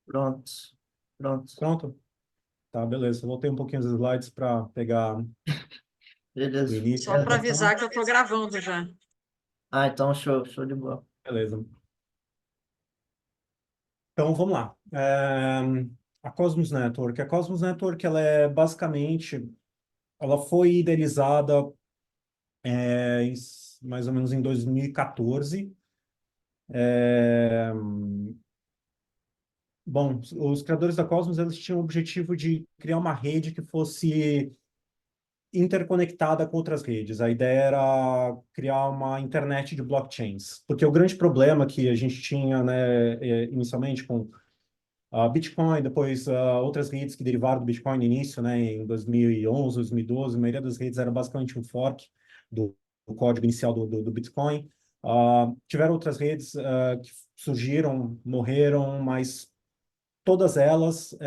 Pronto, pronto. Pronto? Tá, beleza. Eu voltei um pouquinho os slides para pegar o Beleza. início Só da para apresentação. avisar que eu estou gravando já. Ah, então show, show de bola. Beleza. Então, vamos lá. A Cosmos Network. A Cosmos Network, ela é basicamente, ela foi idealizada mais ou menos em 2014. É, Bom, os criadores da Cosmos, eles tinham o objetivo de criar uma rede que fosse interconectada com outras redes. A ideia era criar uma internet de blockchains, porque o grande problema que a gente tinha, né, inicialmente com a Bitcoin, depois outras redes que derivaram do Bitcoin no início, né, em 2011, 2012, a maioria das redes era basicamente um fork do código inicial do Bitcoin. Tiveram outras redes que surgiram, morreram, mas todas elas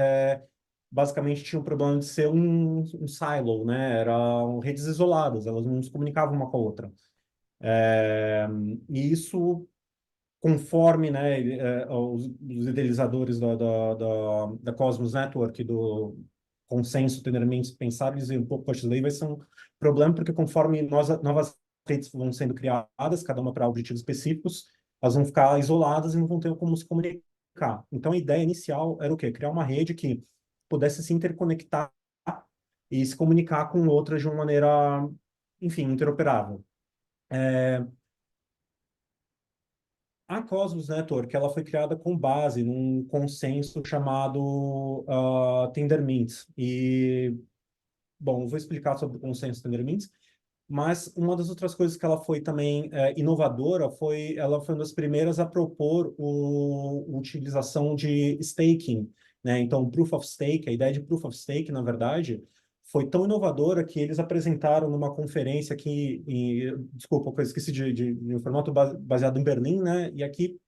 basicamente tinham o problema de ser um silo, né? Eram redes isoladas, elas não se comunicavam uma com a outra. E isso, conforme, né, os idealizadores da Cosmos Network, do consenso tendermente pensar, eles diziam, pô, poxa, isso daí vai ser um problema, porque conforme novas redes vão sendo criadas, cada uma para objetivos específicos, elas vão ficar isoladas e não vão ter como se comunicar. Então, a ideia inicial era o quê? Criar uma rede que pudesse se interconectar e se comunicar com outras de uma maneira, enfim, interoperável. A Cosmos Network, ela foi criada com base num consenso chamado Tendermint. E, bom, eu vou explicar sobre o consenso Tendermint, mas uma das outras coisas que ela foi também inovadora foi, ela foi uma das primeiras a propor a utilização de staking, né? Então, Proof of Stake, a ideia de Proof of Stake, na verdade, foi tão inovadora que eles apresentaram numa conferência aqui, desculpa, eu esqueci de um formato baseado em Berlim, né? E aqui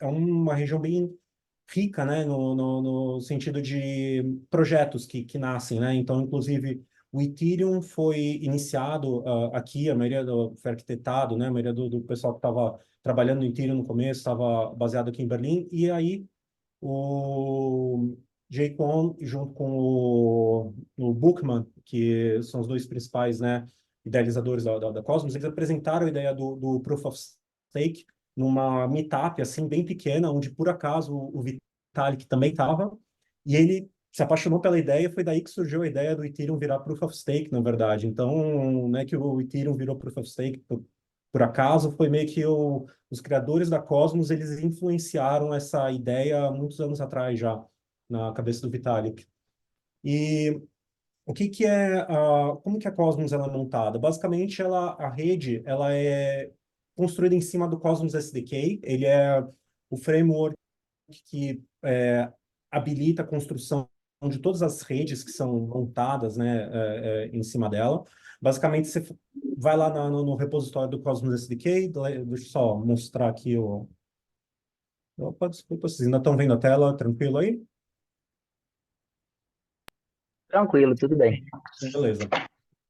é uma região bem rica, né, no sentido de projetos que nascem, né? Então, inclusive, o Ethereum foi iniciado aqui, a maioria foi arquitetado, né? A maioria do pessoal que estava trabalhando no Ethereum no começo estava baseado aqui em Berlim, e aí o Jay Kwon, junto com o Bookman, que são os dois principais, né, idealizadores da Cosmos, eles apresentaram a ideia do Proof of Stake numa meetup, assim, bem pequena, onde, por acaso, o Vitalik também estava, e ele se apaixonou pela ideia, foi daí que surgiu a ideia do Ethereum virar Proof of Stake, na verdade. Então, não é que o Ethereum virou Proof of Stake por acaso, foi meio que os criadores da Cosmos, eles influenciaram essa ideia há muitos anos atrás já, na cabeça do Vitalik. E o que que é, como que a Cosmos ela é montada? Basicamente, a rede, ela é construída em cima do Cosmos SDK, ele é o framework que habilita a construção de todas as redes que são montadas, né, em cima dela. Basicamente, você vai lá no repositório do Cosmos SDK, deixa eu só mostrar aqui o... Opa, desculpa, vocês ainda estão vendo a tela, tranquilo aí? Tranquilo, tudo bem. Beleza.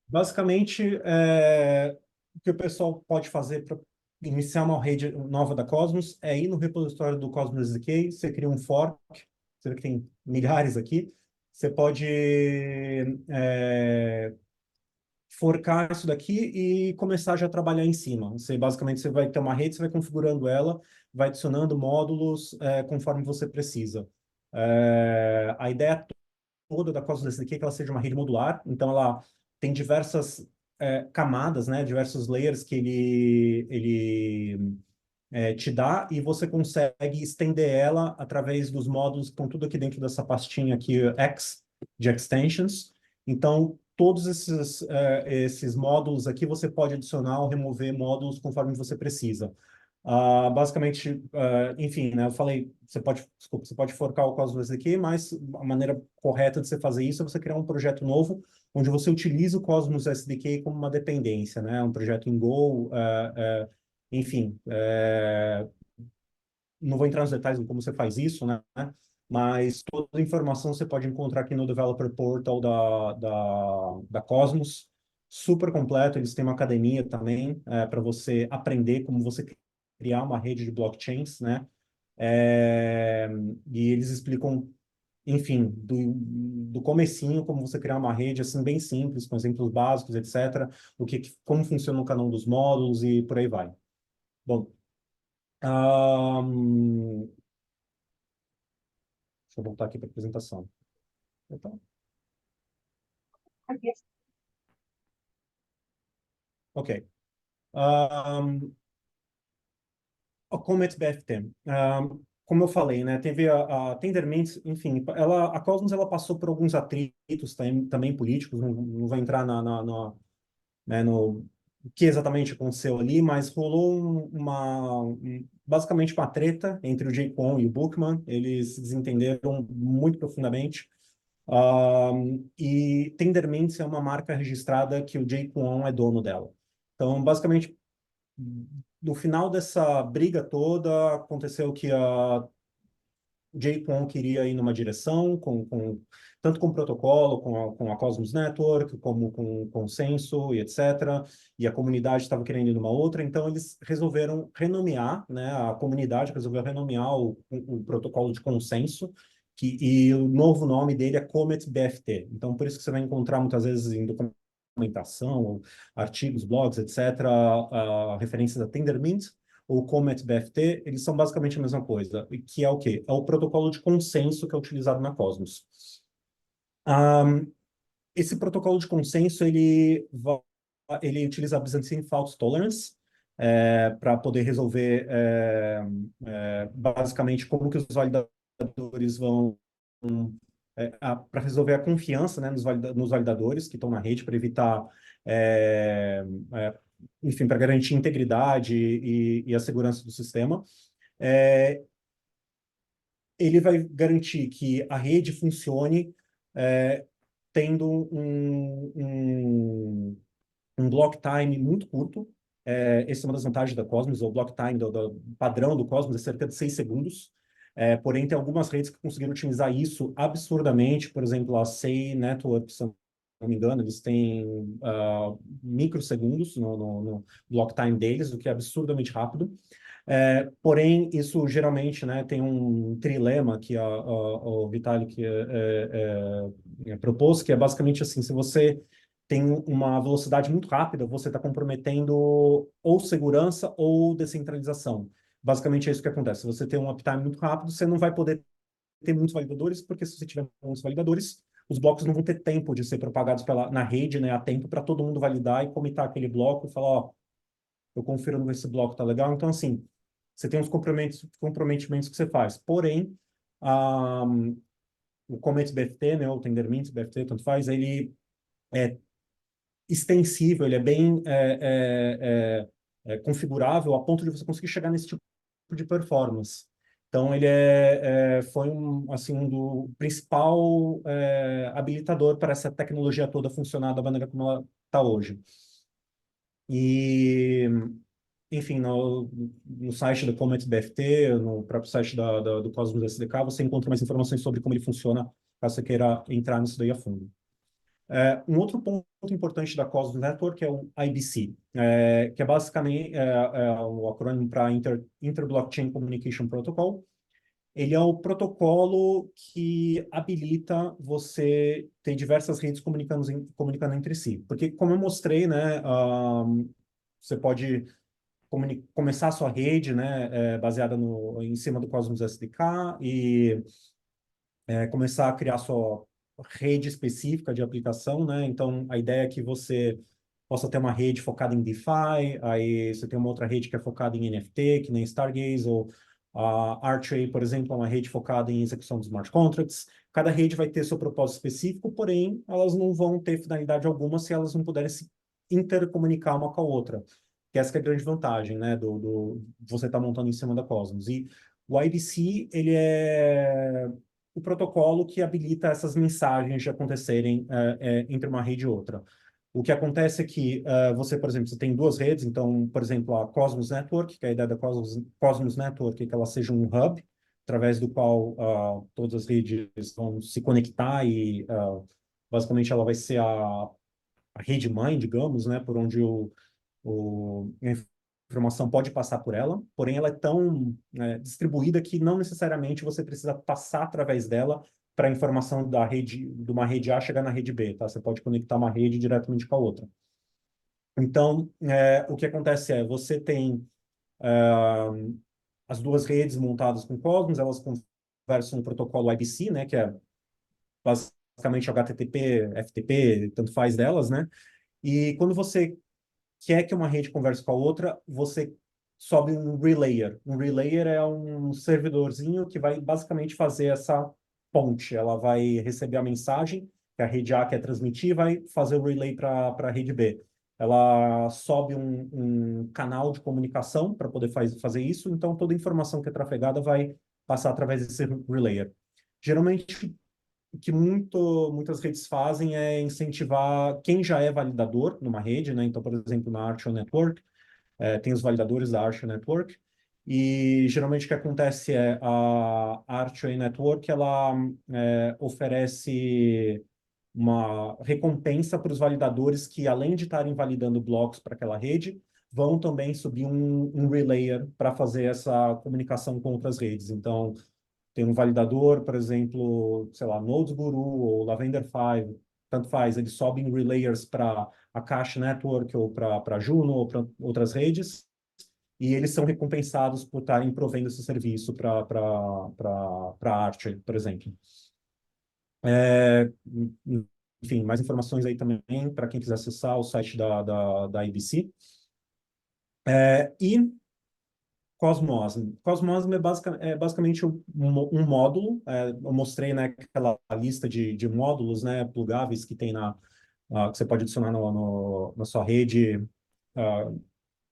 Basicamente, o que o pessoal pode fazer para iniciar uma rede nova da Cosmos é ir no repositório do Cosmos SDK, você cria um fork, você vê que tem milhares aqui, você pode forcar isso daqui e começar já a trabalhar em cima. Basicamente, você vai ter uma rede, você vai configurando ela, vai adicionando módulos conforme você precisa. A ideia toda da Cosmos SDK é que ela seja uma rede modular, então ela tem diversas camadas, né, diversos layers que ele te dá, e você consegue estender ela através dos módulos que estão tudo aqui dentro dessa pastinha aqui, X, de extensions. Então, todos esses módulos aqui você pode adicionar ou remover módulos conforme você precisa. Basicamente, enfim, né, eu falei, desculpa, você pode forcar o Cosmos SDK, mas a maneira correta de você fazer isso é você criar um projeto novo, onde você utiliza o Cosmos SDK como uma dependência, né, um projeto em Go, enfim, não vou entrar nos detalhes de como você faz isso, né, mas toda a informação você pode encontrar aqui no Developer Portal da Cosmos, super completo, eles têm uma academia também para você aprender como você criar uma rede de blockchains, né? É, e eles explicam, enfim, do comecinho, como você criar uma rede assim bem simples, com exemplos básicos, etc. Como funciona o cada um dos módulos e por aí vai. Bom, deixa eu voltar aqui para a apresentação. Então, ok. O Comet BFT. Como eu falei, né, teve a Tendermint, enfim, a Cosmos ela passou por alguns atritos também políticos, não vou entrar né, no que exatamente aconteceu ali, mas rolou basicamente uma treta entre o Jay Kwon e o Bookman, eles se desentenderam muito profundamente, e Tendermint é uma marca registrada que o Jay Kwon é dono dela. Então, basicamente, no final dessa briga toda, aconteceu que a JCon queria ir numa direção, tanto com o protocolo, com a Cosmos Network, como com o consenso e etc. E a comunidade estava querendo ir numa outra, então eles resolveram renomear, né? A comunidade resolveu renomear o protocolo de consenso, e o novo nome dele é Comet BFT. Então, por isso que você vai encontrar muitas vezes em documentação, ou artigos, blogs, etc., referências a Tendermint ou Comet BFT, eles são basicamente a mesma coisa, que é o quê? É o protocolo de consenso que é utilizado na Cosmos. Esse protocolo de consenso, ele utiliza a Byzantine Fault Tolerance para poder resolver, basicamente, como que os validadores vão para resolver a confiança, né, nos validadores que estão na rede, para evitar, enfim, para garantir a integridade e a segurança do sistema. É, ele vai garantir que a rede funcione tendo um block time muito curto. Essa é uma das vantagens da Cosmos, o block time do padrão do Cosmos é cerca de 6 segundos. Porém, tem algumas redes que conseguiram otimizar isso absurdamente. Por exemplo, a Sei Network, se eu não me engano, eles têm microsegundos no block time deles, o que é absurdamente rápido. Porém, isso geralmente, né, tem um trilema que o Vitalik propôs, que é basicamente assim: se você tem uma velocidade muito rápida, você está comprometendo ou segurança ou descentralização. Basicamente é isso que acontece. Se você tem um uptime muito rápido, você não vai poder ter muitos validadores, porque se você tiver muitos validadores, os blocos não vão ter tempo de ser propagados na rede, né, a tempo para todo mundo validar e comitar aquele bloco e falar, ó, eu confiro se esse bloco tá legal. Então, assim, você tem os comprometimentos que você faz. Porém, o Comet BFT, né, o Tendermint BFT, tanto faz, ele é extensível, ele é bem configurável a ponto de você conseguir chegar nesse tipo de performance. Então, ele foi assim, do principal habilitador para essa tecnologia toda funcionar da maneira como ela está hoje. E, enfim, no site do Comet BFT, no próprio site do Cosmos SDK, você encontra mais informações sobre como ele funciona, caso você queira entrar nisso daí a fundo. Um outro ponto importante da Cosmos Network é o IBC, que é basicamente o acrônimo para Inter-Blockchain Communication Protocol. Ele é o protocolo que habilita você ter diversas redes comunicando entre si. Porque, como eu mostrei, né, você pode começar a sua rede, né, baseada em cima do Cosmos SDK e começar a criar sua rede específica de aplicação, né? Então, a ideia é que você possa ter uma rede focada em DeFi, aí você tem uma outra rede que é focada em NFT, que nem Stargaze, ou a Archway, por exemplo, é uma rede focada em execução de smart contracts. Cada rede vai ter seu propósito específico, porém, elas não vão ter finalidade alguma se elas não puderem se intercomunicar uma com a outra. Que essa que é a grande vantagem, né, do você estar montando em cima da Cosmos. E o IBC, ele é o protocolo que habilita essas mensagens de acontecerem entre uma rede e outra. O que acontece é que você, por exemplo, você tem duas redes, então, por exemplo, a Cosmos Network, que é a ideia da Cosmos Network é que ela seja um hub, através do qual todas as redes vão se conectar e, basicamente, ela vai ser a rede mãe, digamos, né, por onde a informação pode passar por ela, porém ela é tão distribuída que não necessariamente você precisa passar através dela para a informação da rede, de uma rede A chegar na rede B, tá? Você pode conectar uma rede diretamente com a outra. Então, o que acontece é, você tem as duas redes montadas com Cosmos, elas conversam no protocolo IBC, né, que é basicamente HTTP, FTP, tanto faz delas, né? E quando você quer que uma rede converse com a outra, você sobe um relayer. Um relayer é um servidorzinho que vai basicamente fazer essa ponte. Ela vai receber a mensagem que a rede A quer transmitir e vai fazer o relay para a rede B. Ela sobe um canal de comunicação para poder fazer isso, então toda a informação que é trafegada vai passar através desse relayer. Geralmente, o que muitas redes fazem é incentivar quem já é validador numa rede, né? Então, por exemplo, na Archer Network, tem os validadores da Archer Network, e geralmente o que acontece é a Archer Network, ela oferece uma recompensa para os validadores que, além de estarem validando blocos para aquela rede, vão também subir um relayer para fazer essa comunicação com outras redes. Então, tem um validador, por exemplo, sei lá, NodesGuru ou Lavender 5, tanto faz, eles sobem relayers para a Cache Network ou para Juno ou para outras redes, e eles são recompensados por estarem provendo esse serviço para Archer, por exemplo. Enfim, mais informações aí também para quem quiser acessar o site da IBC. E Cosmosm. Cosmosm é basicamente um módulo. Eu mostrei, né, aquela lista de módulos, né, plugáveis que tem que você pode adicionar na sua rede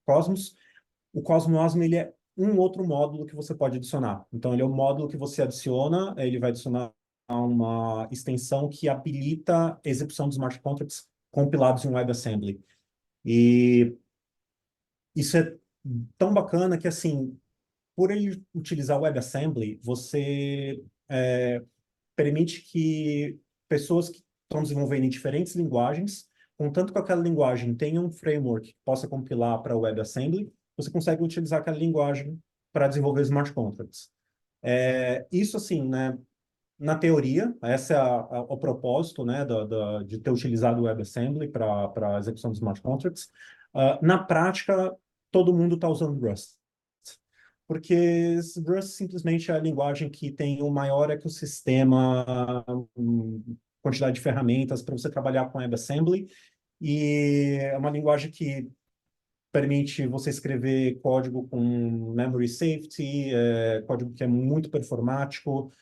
Cosmos. O Cosmosm, ele é um outro módulo que você pode adicionar. Então, ele é o módulo que você adiciona, ele vai adicionar uma extensão que habilita a execução de smart contracts compilados em WebAssembly. E isso é tão bacana que, assim, por ele utilizar o WebAssembly, você permite que pessoas que estão desenvolvendo em diferentes linguagens, contanto que aquela linguagem tenha um framework que possa compilar para o WebAssembly, você consegue utilizar aquela linguagem para desenvolver smart contracts. Isso, assim, né, na teoria, esse é o propósito, né, de ter utilizado o WebAssembly para a execução de smart contracts. Na prática, todo mundo está usando Rust. Porque Rust simplesmente é a linguagem que tem o maior ecossistema, quantidade de ferramentas para você trabalhar com WebAssembly, e é uma linguagem que permite você escrever código com memory safety, código que é muito performático,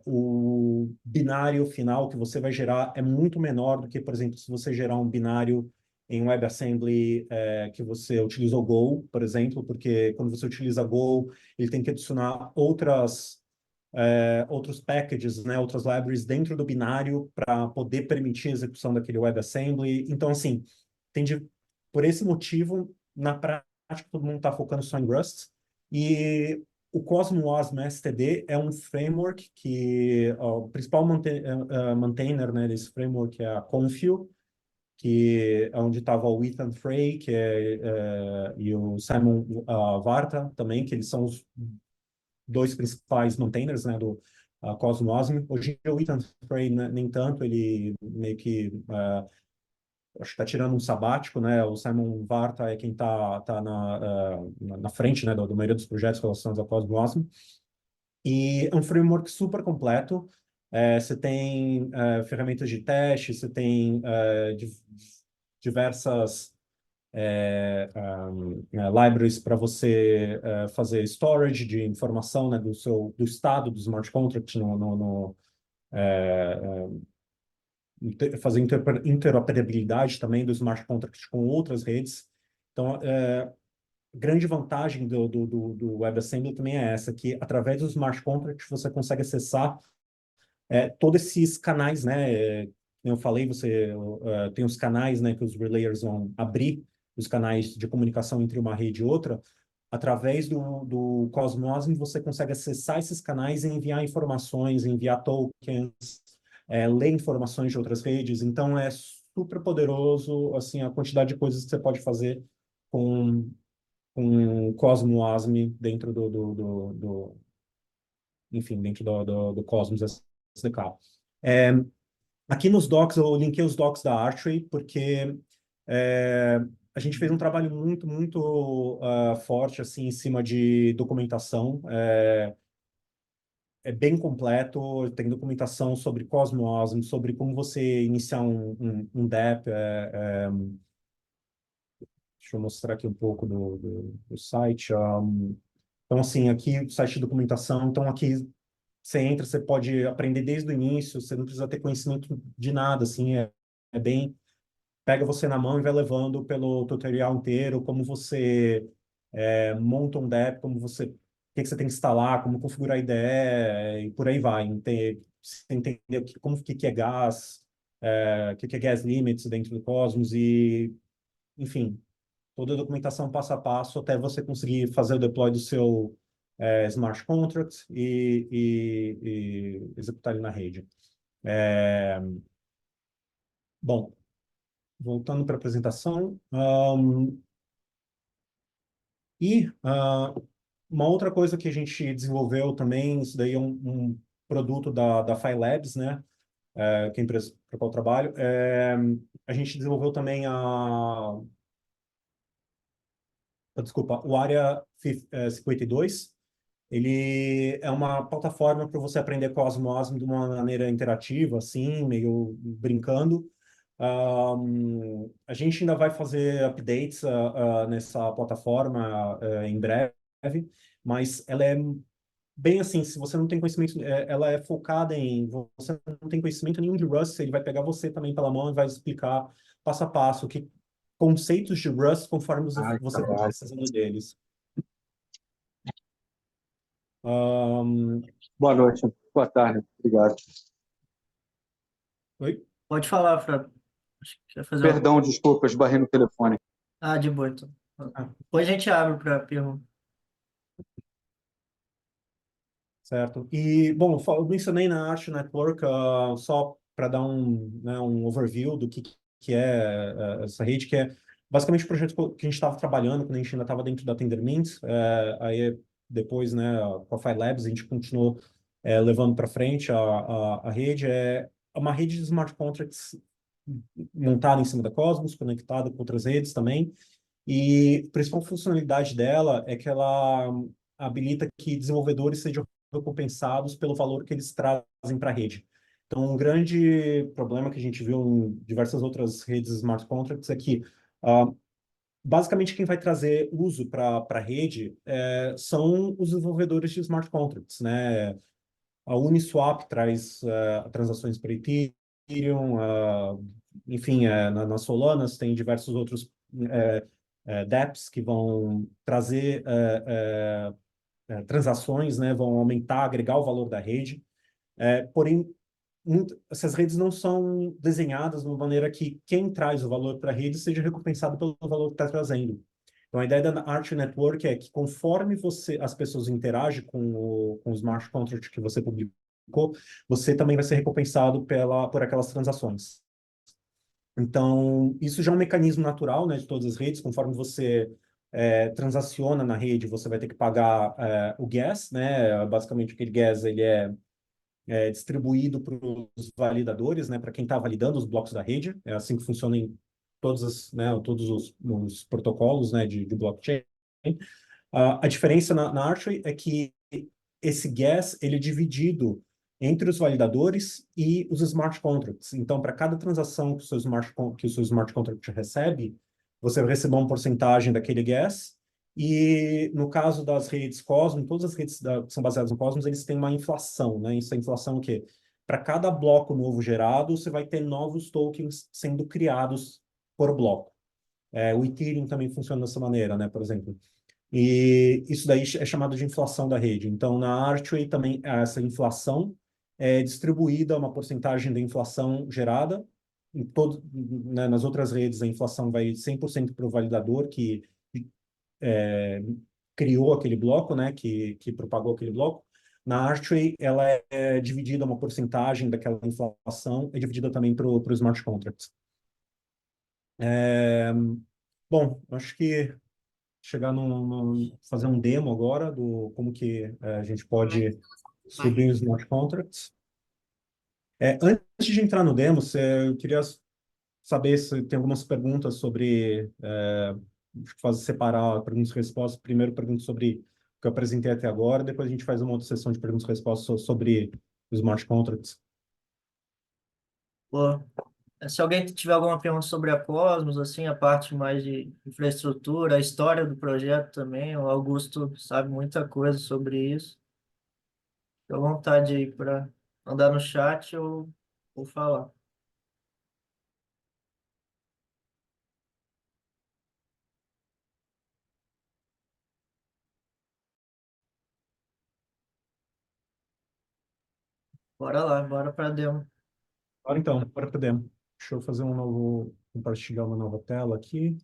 o binário final que você vai gerar é muito menor do que, por exemplo, se você gerar um binário em WebAssembly que você utiliza o Go, por exemplo, porque quando você utiliza Go, ele tem que adicionar outros packages, né, outras libraries dentro do binário para poder permitir a execução daquele WebAssembly. Então, assim, por esse motivo, na prática, todo mundo está focando só em Rust. E o Cosmos STD é um framework que o principal maintainer, né, desse framework é a Confio, que é onde estava o Ethan Frey, e o Simon Varta também, que eles são os dois principais maintainers, né, do Cosmos. Hoje em dia o Ethan Frey, né, nem tanto, ele meio que acho que está tirando um sabático, né? O Simon Varta é quem tá na frente, né, da maioria dos projetos relacionados ao Cosmos. E é um framework super completo. Você tem ferramentas de teste, você tem diversas libraries para você fazer storage de informação, né, do estado do smart contract fazer interoperabilidade também do smart contract com outras redes. Então, grande vantagem do WebAssembly também é essa, que através do smart contract você consegue acessar todos esses canais, né? Como eu falei, você tem os canais, né, que os relayers vão abrir, os canais de comunicação entre uma rede e outra. Através do Cosmos, você consegue acessar esses canais e enviar informações, enviar tokens, ler informações de outras redes. Então, é super poderoso, assim, a quantidade de coisas que você pode fazer com com Cosmos WASM dentro enfim, dentro do Cosmos SDK. Aqui nos docs, eu linkei os docs da Archway, porque a gente fez um trabalho muito forte assim, em cima de documentação. É bem completo, tem documentação sobre Cosmos, sobre como você iniciar um DApp. Deixa eu mostrar aqui um pouco do site. Então, assim, aqui o site de documentação. Então, aqui você entra, você pode aprender desde o início, você não precisa ter conhecimento de nada, assim, é bem... Pega você na mão e vai levando pelo tutorial inteiro, como você monta um DApp, o que você tem que instalar, como configurar a IDE, e por aí vai. Você entender o que é gas, o que é gas limits dentro do Cosmos e, enfim, toda a documentação passo a passo até você conseguir fazer o deploy do seu smart contract e executar ele na rede. Bom, voltando para a apresentação, uma outra coisa que a gente desenvolveu também, isso daí é um produto da Phi Labs, né? Que é a empresa para a qual eu trabalho. A gente desenvolveu também desculpa, o Area 52. Ele é uma plataforma para você aprender Cosmos de uma maneira interativa, assim, meio brincando. A gente ainda vai fazer updates nessa plataforma em breve, mas ela é bem assim, se você não tem conhecimento, ela é focada em, você não tem conhecimento nenhum de Rust, ele vai pegar você também pela mão e vai explicar passo a passo conceitos de Rust conforme Ai, você for caralho. precisando deles. Ahn, Boa noite, boa tarde, obrigado. Oi? Pode falar, Fábio. Acho que quer fazer uma... Perdão, desculpa, esbarrei no telefone. Ah, de boa, então. Ah, Depois a gente abre para pergunta. certo. E, bom, eu mencionei na Arch Network só para dar um overview do que é essa rede, que é basicamente o projeto que a gente estava trabalhando quando a gente ainda estava dentro da Tendermint. Aí, depois, né, com a Phi Labs, a gente continuou levando para frente a rede. É uma rede de smart contracts montada em cima da Cosmos, conectada com outras redes também. E a principal funcionalidade dela é que ela habilita que desenvolvedores sejam recompensados pelo valor que eles trazem para a rede. Então, um grande problema que a gente viu em diversas outras redes smart contracts é que, basicamente, quem vai trazer uso para a rede são os desenvolvedores de smart contracts, né? A Uniswap traz transações para Ethereum, enfim, nas Solanas tem diversos outros dApps que vão trazer transações, né, vão aumentar, agregar o valor da rede. Porém, essas redes não são desenhadas de uma maneira que quem traz o valor para a rede seja recompensado pelo valor que está trazendo. Então, a ideia da Arch Network é que conforme as pessoas interagem com o smart contract que você publicou, você também vai ser recompensado por aquelas transações. Então, isso já é um mecanismo natural, né, de todas as redes. Conforme você transaciona na rede, você vai ter que pagar o gas, né? Basicamente, aquele gas ele é distribuído para os validadores, né, para quem está validando os blocos da rede. É assim que funciona em todos os protocolos, né, de blockchain. A diferença na Archway é que esse gas ele é dividido entre os validadores e os smart contracts. Então, para cada transação que o seu smart contract recebe, você vai receber uma porcentagem daquele gas. E no caso das redes Cosmos, todas as redes que são baseadas no Cosmos, eles têm uma inflação, né? Isso é inflação o quê? Para cada bloco novo gerado, você vai ter novos tokens sendo criados por bloco. O Ethereum também funciona dessa maneira, né? Por exemplo. E isso daí é chamado de inflação da rede. Então, na Archway também essa inflação é distribuída, uma porcentagem da inflação gerada. Né, nas outras redes, a inflação vai 100% para o validador que criou aquele bloco, né, que propagou aquele bloco. Na Archway, ela é dividida, uma porcentagem daquela inflação é dividida também para o smart contracts. Bom, acho que fazer um demo agora do como que a gente pode subir os smart contracts. Antes de entrar no demo, eu queria saber se tem algumas perguntas sobre, separar perguntas e respostas. Primeiro, perguntas sobre o que eu apresentei até agora, depois a gente faz uma outra sessão de perguntas e respostas sobre os smart contracts. Pô, se alguém tiver alguma pergunta sobre a Cosmos, assim, a parte mais de infraestrutura, a história do projeto também, o Augusto sabe muita coisa sobre isso. Fique à vontade aí para mandar no chat ou falar. Bora lá, bora para demo. Agora então, bora para demo. Deixa eu fazer compartilhar uma nova tela aqui.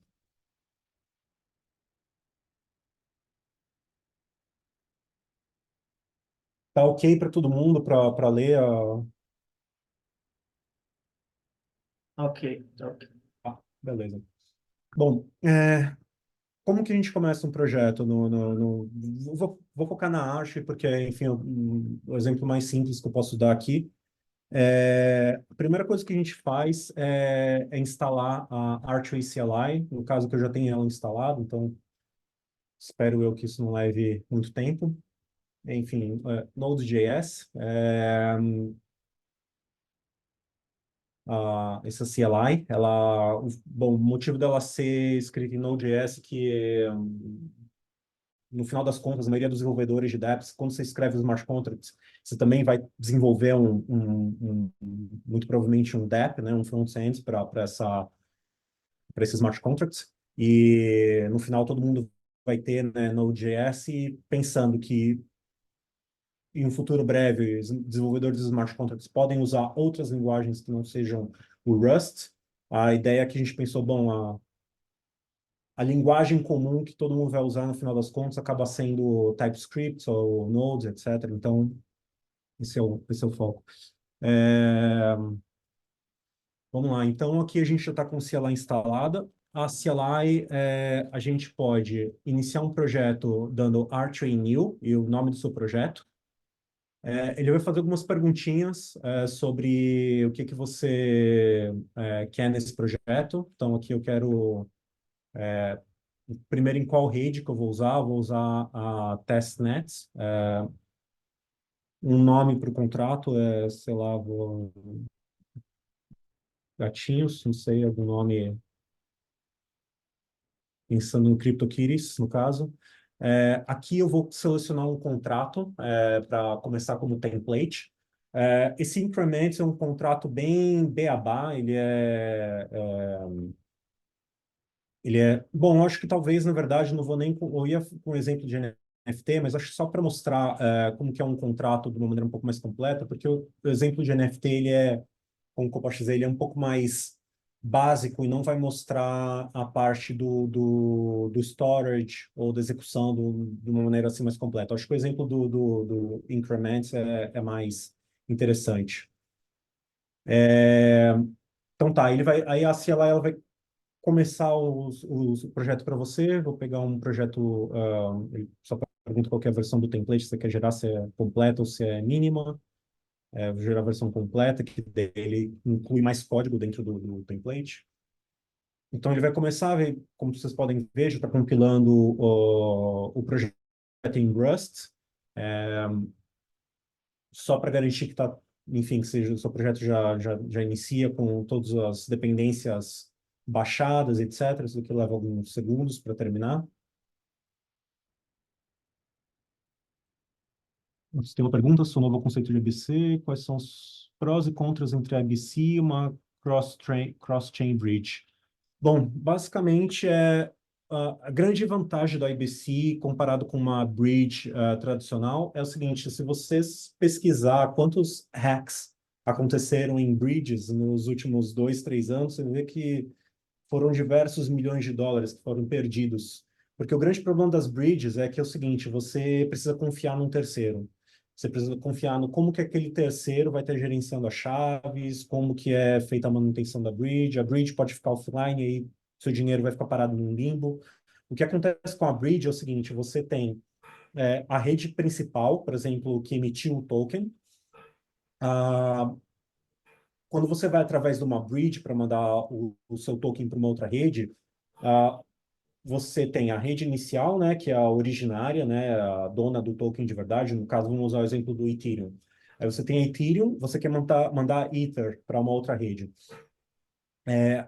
Tá ok para todo mundo para ler a... Ok, tá ok. Beleza. Bom, como que a gente começa um projeto? Vou focar na Arch, porque, enfim, o exemplo mais simples que eu posso dar aqui. A primeira coisa que a gente faz é instalar a Archway CLI, no caso que eu já tenho ela instalada, então espero eu que isso não leve muito tempo. Enfim, Node.js, essa CLI, bom, o motivo dela ser escrita em Node.js é que no final das contas, a maioria dos desenvolvedores de dApps, quando você escreve os smart contracts, você também vai desenvolver muito provavelmente um dApp, né, um front-end para esses smart contracts. E no final todo mundo vai ter, né, Node.js pensando que em um futuro breve os desenvolvedores de smart contracts podem usar outras linguagens que não sejam o Rust. A ideia é que a gente pensou, bom, a linguagem comum que todo mundo vai usar no final das contas acaba sendo TypeScript ou Node, etc. Então, esse é o foco. Vamos lá. Então, aqui a gente já está com a CLI instalada. A CLI, a gente pode iniciar um projeto dando Archway New e o nome do seu projeto. Ele vai fazer algumas perguntinhas sobre o que você quer nesse projeto. Então, aqui eu quero primeiro em qual rede que eu vou usar. Eu vou usar a testnet. Um nome para o contrato sei lá, gatinhos, não sei, algum nome pensando em CryptoKitties, no caso. Aqui eu vou selecionar um contrato para começar como template. Esse increment é um contrato bem beabá, bom, eu acho que talvez, na verdade, não vou nem eu ia com o exemplo de NFT, mas acho que só para mostrar como que é um contrato de uma maneira um pouco mais completa, porque o exemplo de NFT, como que eu posso dizer, ele é um pouco mais básico e não vai mostrar a parte do storage ou da execução de uma maneira assim mais completa. Acho que o exemplo do increments é mais interessante. Então tá, aí a CLI ela vai começar o projeto para você. Vou pegar um projeto, ele só pergunta qual que é a versão do template, se você quer gerar, se é completa ou se é mínima. Vou gerar a versão completa, que ele inclui mais código dentro do template. Então, ele vai começar a ver, como vocês podem ver, já está compilando o projeto em Rust, só para garantir que está, enfim, que seja, o seu projeto já inicia com todas as dependências baixadas, etc. Isso aqui leva alguns segundos para terminar. Você tem uma pergunta sobre o novo conceito de ABC, quais são os prós e contras entre a ABC e uma cross-chain bridge? Bom, basicamente a grande vantagem do IBC comparado com uma bridge tradicional é o seguinte: se vocês pesquisar quantos hacks aconteceram em bridges nos últimos 2, 3 anos, você vê que foram diversos milhões de dólares que foram perdidos. Porque o grande problema das bridges é que é o seguinte: você precisa confiar num terceiro. Você precisa confiar no como que aquele terceiro vai estar gerenciando as chaves, como que é feita a manutenção da bridge. A bridge pode ficar offline e aí seu dinheiro vai ficar parado num limbo. O que acontece com a bridge é o seguinte, você tem a rede principal, por exemplo, que emitiu o token. Quando você vai através de uma bridge para mandar o seu token para uma outra rede, você tem a rede inicial, né, que é a originária, né, a dona do token de verdade. No caso, vamos usar o exemplo do Ethereum. Aí você tem a Ethereum, você quer mandar Ether para uma outra rede.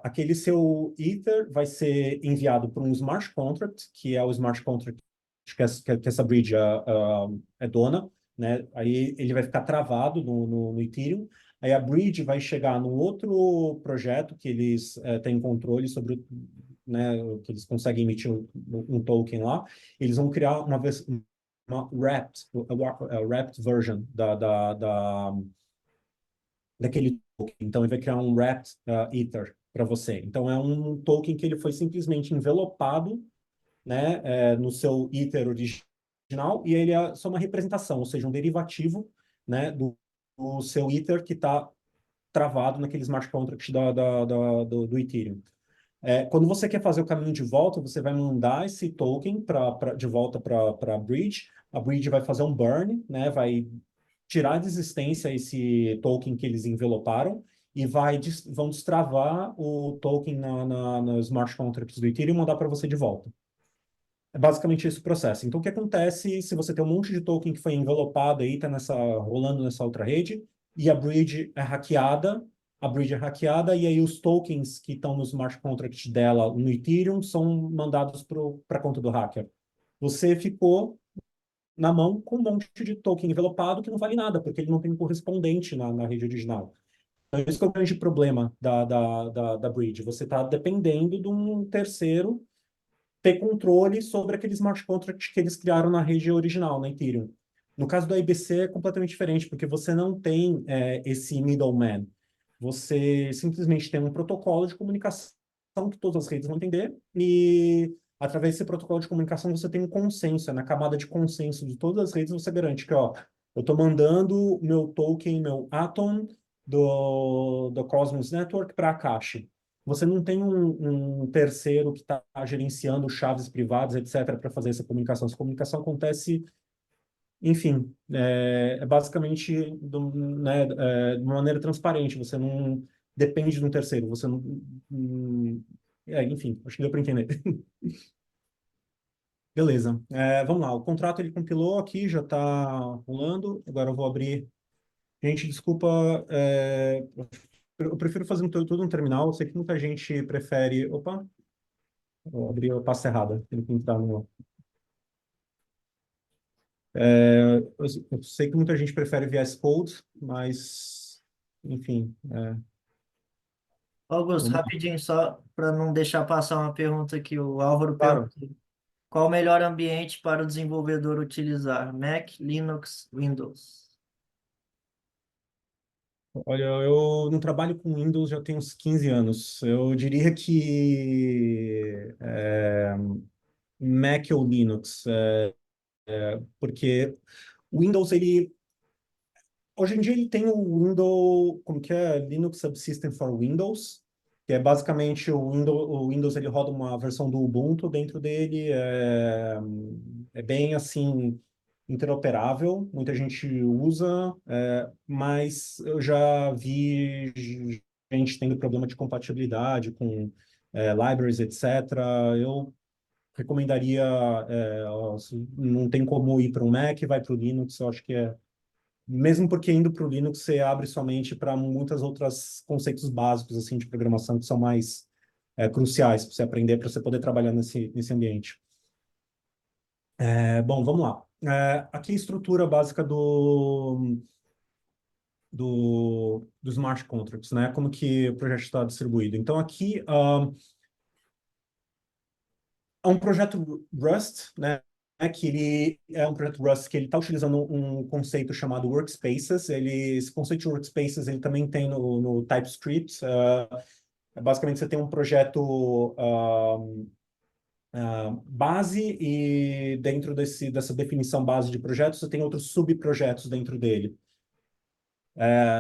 Aquele seu Ether vai ser enviado para um smart contract, que é o smart contract que essa bridge é dona, né? Aí ele vai ficar travado no Ethereum. Aí a bridge vai chegar no outro projeto que eles têm controle sobre, né, que eles conseguem emitir um token lá. Eles vão criar uma wrapped version daquele token. Então, ele vai criar um wrapped Ether para você. Então, é um token que ele foi simplesmente envelopado, né, no seu Ether original, e ele é só uma representação, ou seja, um derivativo, né, do seu Ether que está travado naquele smart contract do Ethereum. Quando você quer fazer o caminho de volta, você vai mandar esse token de volta para a bridge vai fazer um burn, né, vai tirar de existência esse token que eles enveloparam e vão destravar o token nos smart contracts do Ethereum e mandar para você de volta. É basicamente esse o processo. Então, o que acontece se você tem um monte de token que foi envelopado aí, está rolando nessa outra rede, e a bridge é hackeada, e aí os tokens que estão no smart contract dela no Ethereum são mandados para a conta do hacker. Você ficou na mão com um monte de token envelopado que não vale nada, porque ele não tem um correspondente na rede original. Então, esse é o grande problema da bridge. Você está dependendo de um terceiro ter controle sobre aquele smart contract que eles criaram na rede original, na Ethereum. No caso do IBC é completamente diferente, porque você não tem esse middleman. Você simplesmente tem um protocolo de comunicação que todas as redes vão entender, e através desse protocolo de comunicação você tem um consenso. Na camada de consenso de todas as redes você garante que, ó, eu estou mandando meu token, meu Atom do Cosmos Network para a Akashi. Você não tem um terceiro que está gerenciando chaves privadas, etc., para fazer essa comunicação. Essa comunicação acontece, enfim, basicamente né, de uma maneira transparente. Você não depende de um terceiro. Você não. Enfim, acho que deu para entender. Beleza. Vamos lá. O contrato ele compilou aqui, já está rolando. Agora eu vou abrir. Gente, desculpa. Eu prefiro fazer tudo no terminal. Eu sei que muita gente prefere. Opa! Eu abri a pasta errada. Tem que entrar no. Eu sei que muita gente prefere VS Code, mas, enfim. Augusto, Vamos lá. rapidinho, só para não deixar passar uma pergunta que o Álvaro Claro. perguntou. Qual o melhor ambiente para o desenvolvedor utilizar? Mac, Linux, Windows? Olha, eu não trabalho com Windows já tem uns 15 anos. Eu diria que Mac ou Linux, porque o Windows, hoje em dia ele tem o Windows, como que é? Linux Subsystem for Windows, que é basicamente o Windows ele roda uma versão do Ubuntu dentro dele, é bem assim interoperável, muita gente usa, mas eu já vi gente tendo problema de compatibilidade com libraries, etc. Eu recomendaria, não tem como ir para um Mac, vai para o Linux, eu acho que mesmo porque indo para o Linux você abre sua mente para muitas outras conceitos básicos assim de programação que são mais cruciais para você aprender, para você poder trabalhar nesse ambiente. Bom, vamos lá. Aqui a estrutura básica do smart contracts, né? Como que o projeto está distribuído. Então aqui é um projeto Rust, né? Que ele é um projeto Rust que ele está utilizando um conceito chamado workspaces. Esse conceito de workspaces ele também tem no TypeScript. Basicamente você tem um projeto base e dentro dessa definição base de projeto você tem outros subprojetos dentro dele.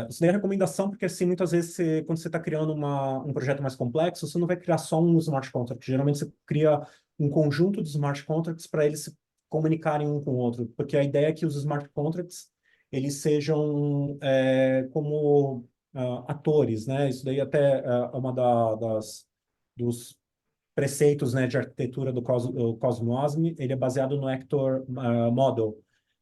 Isso daí é recomendação, porque assim, muitas vezes, quando você está criando um projeto mais complexo, você não vai criar só um smart contract. Geralmente você cria um conjunto de smart contracts para eles se comunicarem um com o outro, porque a ideia é que os smart contracts eles sejam como atores, né? Isso daí até é uma dos preceitos, né, de arquitetura do Cosmos. Ele é baseado no Hector Model,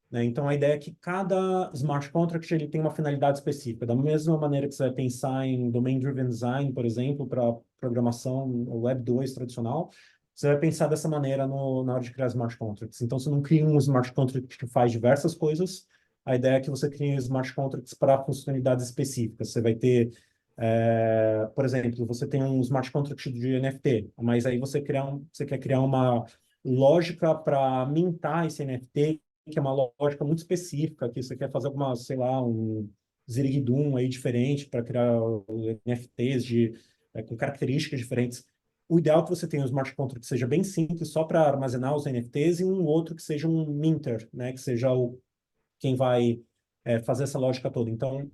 né? Então, a ideia é que cada smart contract ele tem uma finalidade específica. Da mesma maneira que você vai pensar em Domain-Driven Design, por exemplo, para programação Web 2 tradicional, você vai pensar dessa maneira na hora de criar smart contracts. Então, você não cria um smart contract que faz diversas coisas. A ideia é que você crie smart contracts para funcionalidades específicas. Você vai ter, por exemplo, você tem um smart contract de NFT, mas aí você quer criar uma lógica para mintar esse NFT, que é uma lógica muito específica, que você quer fazer alguma, sei lá, um ziriguidum aí diferente para criar NFTs com características diferentes. O ideal é que você tenha um smart contract que seja bem simples, só para armazenar os NFTs, e um outro que seja um minter, né, que seja quem vai fazer essa lógica toda. Então,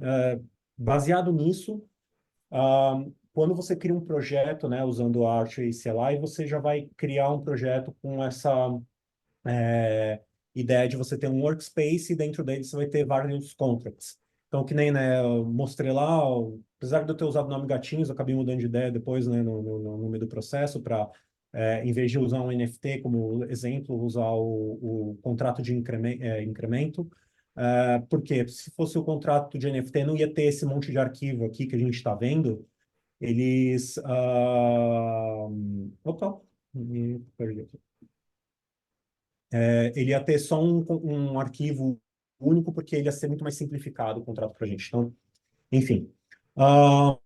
baseado nisso, quando você cria um projeto, né, usando a Arch e CLI, você já vai criar um projeto com essa ideia de você ter um workspace e dentro dele você vai ter vários contracts. Então, que nem, né, eu mostrei lá, apesar de eu ter usado o nome Gatinhos, eu acabei mudando de ideia depois, né, no meio do processo, para, em vez de usar um NFT como exemplo, usar o contrato de incremento. Porque se fosse o contrato de NFT, não ia ter esse monte de arquivo aqui que a gente está vendo. Eles... opa, me perdi aqui. Ele ia ter só um arquivo único, porque ele ia ser muito mais simplificado o contrato para a gente. Então, enfim. Ah,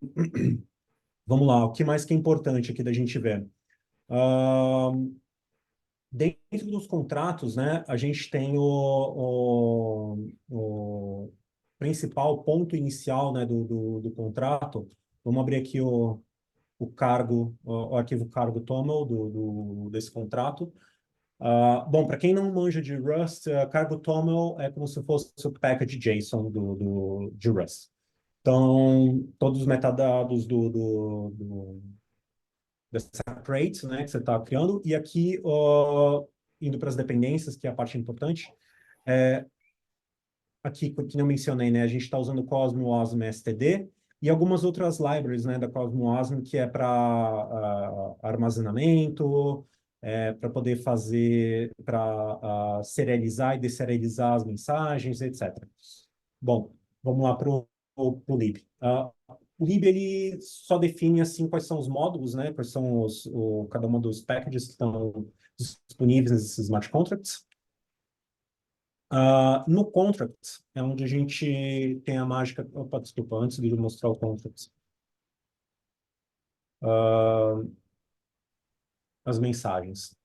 vamos lá, o que mais que é importante aqui da gente ver? Ah, dentro dos contratos, né, a gente tem o principal ponto inicial, né, do contrato. Vamos abrir aqui o cargo, o arquivo cargo TOML desse contrato. Bom, para quem não manja de Rust, cargo TOML é como se fosse o package JSON de Rust. Então, todos os metadados dessa crate, né, que você está criando, e aqui, indo para as dependências, que é a parte importante, aqui, que eu mencionei, né, a gente está usando o Cosmos STD e algumas outras libraries, né, da Cosmos, que é para armazenamento, para poder fazer, para serializar e deserializar as mensagens, etc. Bom, vamos lá para o lib. O lib ele só define assim quais são os módulos, né, quais são cada um dos packages que estão disponíveis nesses smart contracts. No contract é onde a gente tem a mágica. Opa, desculpa, antes de eu mostrar o contract. As mensagens.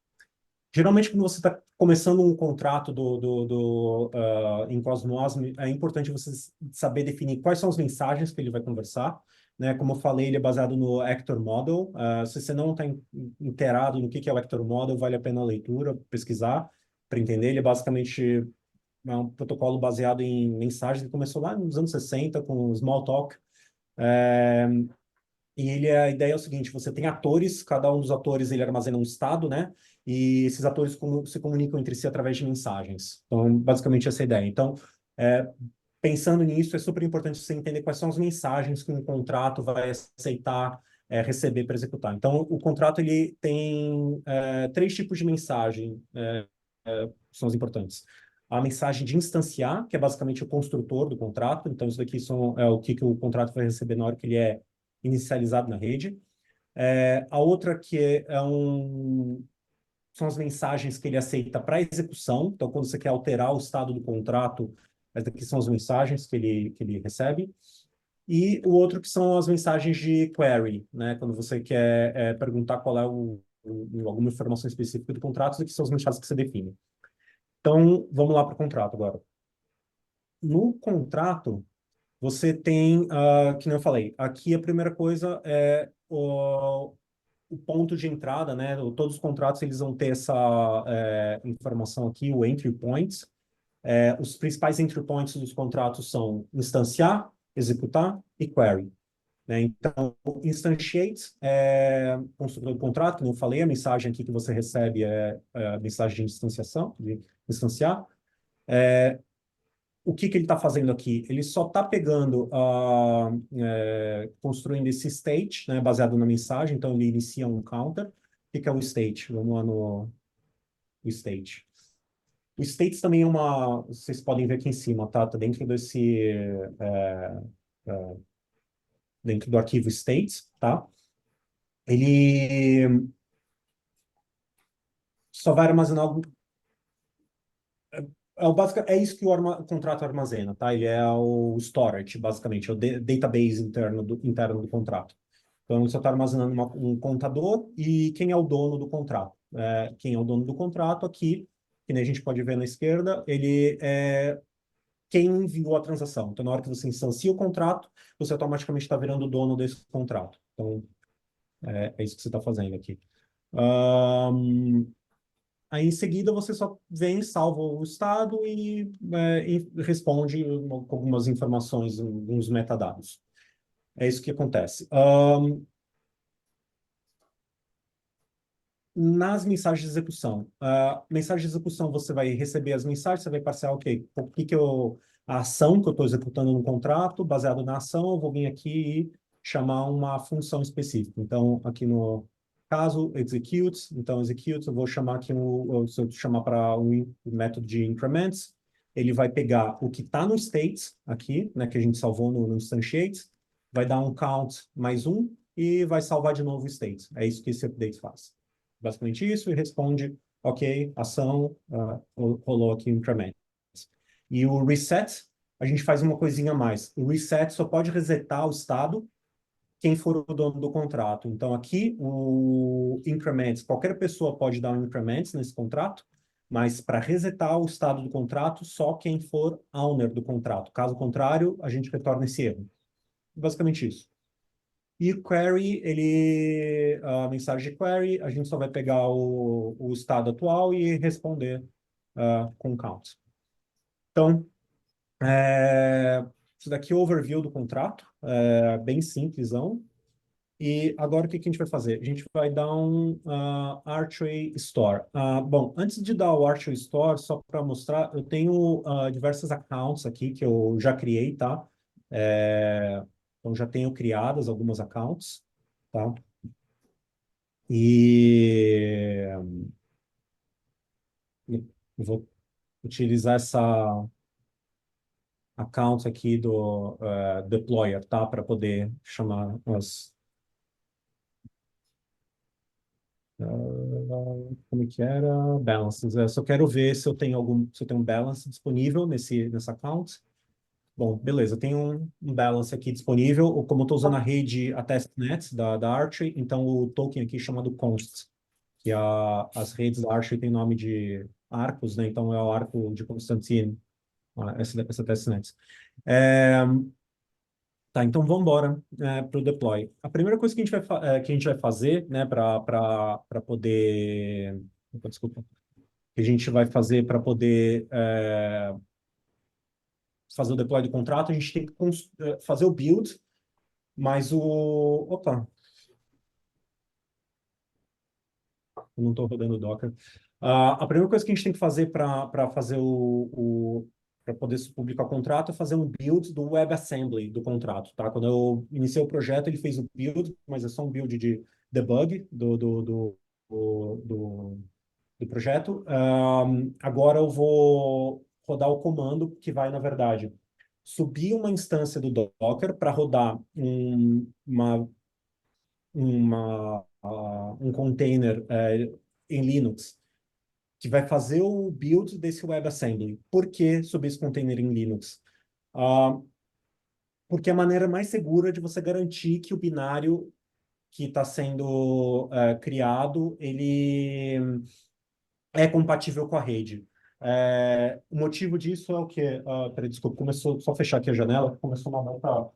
Geralmente, quando você está começando um contrato em Cosmos, é importante você saber definir quais são as mensagens que ele vai conversar. Né? Como eu falei, ele é baseado no Hector Model. Se você não está inteirado no que é o Hector Model, vale a pena a leitura, pesquisar, para entender. Ele é basicamente um protocolo baseado em mensagens que começou lá nos anos 60 com o Smalltalk. E a ideia é o seguinte: você tem atores, cada um dos atores ele armazena um estado, né? E esses atores se comunicam entre si através de mensagens. Então, basicamente, essa é a ideia. Então, pensando nisso, é super importante você entender quais são as mensagens que um contrato vai aceitar receber para executar. Então, o contrato ele tem 3 tipos de mensagem que são as importantes. A mensagem de instanciar, que é basicamente o construtor do contrato. Então, isso daqui é o que o contrato vai receber na hora que ele é inicializado na rede. A outra que são as mensagens que ele aceita para execução. Então, quando você quer alterar o estado do contrato, essas aqui são as mensagens que ele recebe. E o outro que são as mensagens de query, né? Quando você quer perguntar qual é alguma informação específica do contrato, essas aqui são as mensagens que você define. Então, vamos lá para o contrato agora. No contrato, você tem, que nem eu falei, aqui a primeira coisa é o ponto de entrada, né? Todos os contratos eles vão ter essa informação aqui, o entry points. Os principais entry points dos contratos são instanciar, executar e query. né? Então, instantiate é construtor do contrato, como eu falei, a mensagem aqui que você recebe é a mensagem de instanciação, de instanciar. O que que ele está fazendo aqui? Ele só está pegando, construindo esse state, né, baseado na mensagem, então ele inicia um counter. O que que é o state? Vamos lá no state. O states também é vocês podem ver aqui em cima, tá? Tá dentro é, é, dentro do arquivo states, tá? Ele só vai armazenar é isso que o contrato armazena, tá? Ele é o storage, basicamente, é o database interno do contrato. Então, você está armazenando um contador e quem é o dono do contrato? Quem é o dono do contrato aqui, que nem a gente pode ver na esquerda, ele é quem enviou a transação. Então, na hora que você instancia o contrato, você automaticamente está virando o dono desse contrato. Então, é isso que você está fazendo aqui. Aí, em seguida, você só vem, salva o estado e responde com algumas informações, alguns metadados. É isso que acontece. Nas mensagens de execução. Mensagem de execução, você vai receber as mensagens, você vai passar, ok, a ação que eu estou executando no contrato, baseado na ação, eu vou vir aqui e chamar uma função específica. Então, aqui no caso, execute, então execute, eu vou chamar aqui, se eu chamar para um método de increments, ele vai pegar o que está no state, aqui, né, que a gente salvou no instantiate, vai dar um count mais um e vai salvar de novo o state. É isso que esse update faz. Basicamente isso, e responde, ok, ação, rolou aqui o increment. E o reset, a gente faz uma coisinha a mais. O reset só pode resetar o estado quem for o dono do contrato. Então, aqui, o increments, qualquer pessoa pode dar um increments nesse contrato, mas para resetar o estado do contrato, só quem for owner do contrato. Caso contrário, a gente retorna esse erro. Basicamente isso. E o query, a mensagem de query, a gente só vai pegar o estado atual e responder com count. Então, isso daqui é o overview do contrato, bem simplesão. E agora o que que a gente vai fazer? A gente vai dar um Archway Store. Bom, antes de dar o Archway Store, só para mostrar, eu tenho diversas accounts aqui que eu já criei, tá? Então, já tenho criadas algumas accounts, tá? E eu vou utilizar essa account aqui do deployer, tá? Para poder chamar como é que era? Balances. Eu só quero ver se eu tenho um balance disponível nessa account. Bom, beleza, eu tenho um balance aqui disponível. Como eu estou usando a rede, a testnet da Archway, então o token aqui é chamado const, que as redes da Archway têm nome de arcos, né? Então é o arco de Constantine, essa testnet. Tá, então vamos embora para o deploy. A primeira coisa que a gente vai fazer, né, para poder... Opa, desculpa. Que a gente vai fazer para poder fazer o deploy do contrato, a gente tem que fazer o build, mas Opa, eu não estou rodando o Docker. A primeira coisa que a gente tem que fazer para fazer para poder publicar o contrato é fazer um build do WebAssembly do contrato, tá? Quando eu iniciei o projeto, ele fez o build, mas é só um build de debug do projeto. Agora eu vou rodar o comando que vai, na verdade, subir uma instância do Docker para rodar um container em Linux que vai fazer o build desse WebAssembly. Por que subir esse container em Linux? Porque é a maneira mais segura de você garantir que o binário que está sendo criado, ele é compatível com a rede. O motivo disso é o quê? Peraí, desculpa, começou, só fechar aqui a janela, começou uma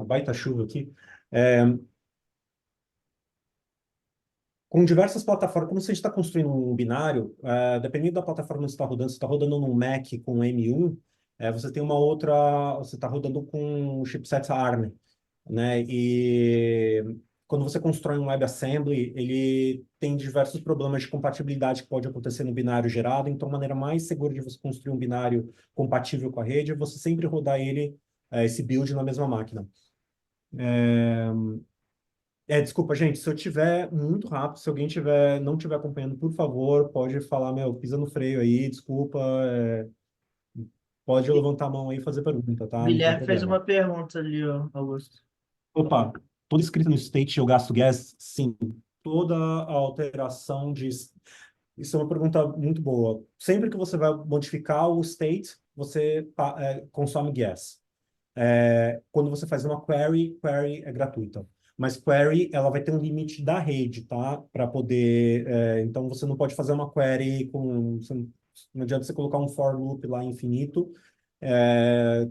baita chuva aqui. Com diversas plataformas, como você está construindo um binário, dependendo da plataforma que você está rodando, se está rodando num Mac com M1, você tem uma outra, você está rodando com o chipset ARM. né? E quando você constrói um WebAssembly, ele tem diversos problemas de compatibilidade que pode acontecer no binário gerado. Então, a maneira mais segura de você construir um binário compatível com a rede é você sempre rodar ele, esse build na mesma máquina. Desculpa, gente, se eu tiver muito rápido, se alguém não tiver acompanhando, por favor, pode falar, meu, pisa no freio aí, desculpa, pode Gui- levantar a mão aí e fazer pergunta, tá? Não tem Guilherme fez problema. uma pergunta ali, ó, Augusto. Opa, toda escrita no state eu gasto gas? Sim. Toda a alteração de... Isso é uma pergunta muito boa. Sempre que você vai modificar o state, você consome gas. Quando você faz uma query, query é gratuita. Mas query, ela vai ter um limite da rede, tá? Para poder... então, você não pode fazer uma query com... Não adianta você colocar um for loop lá infinito,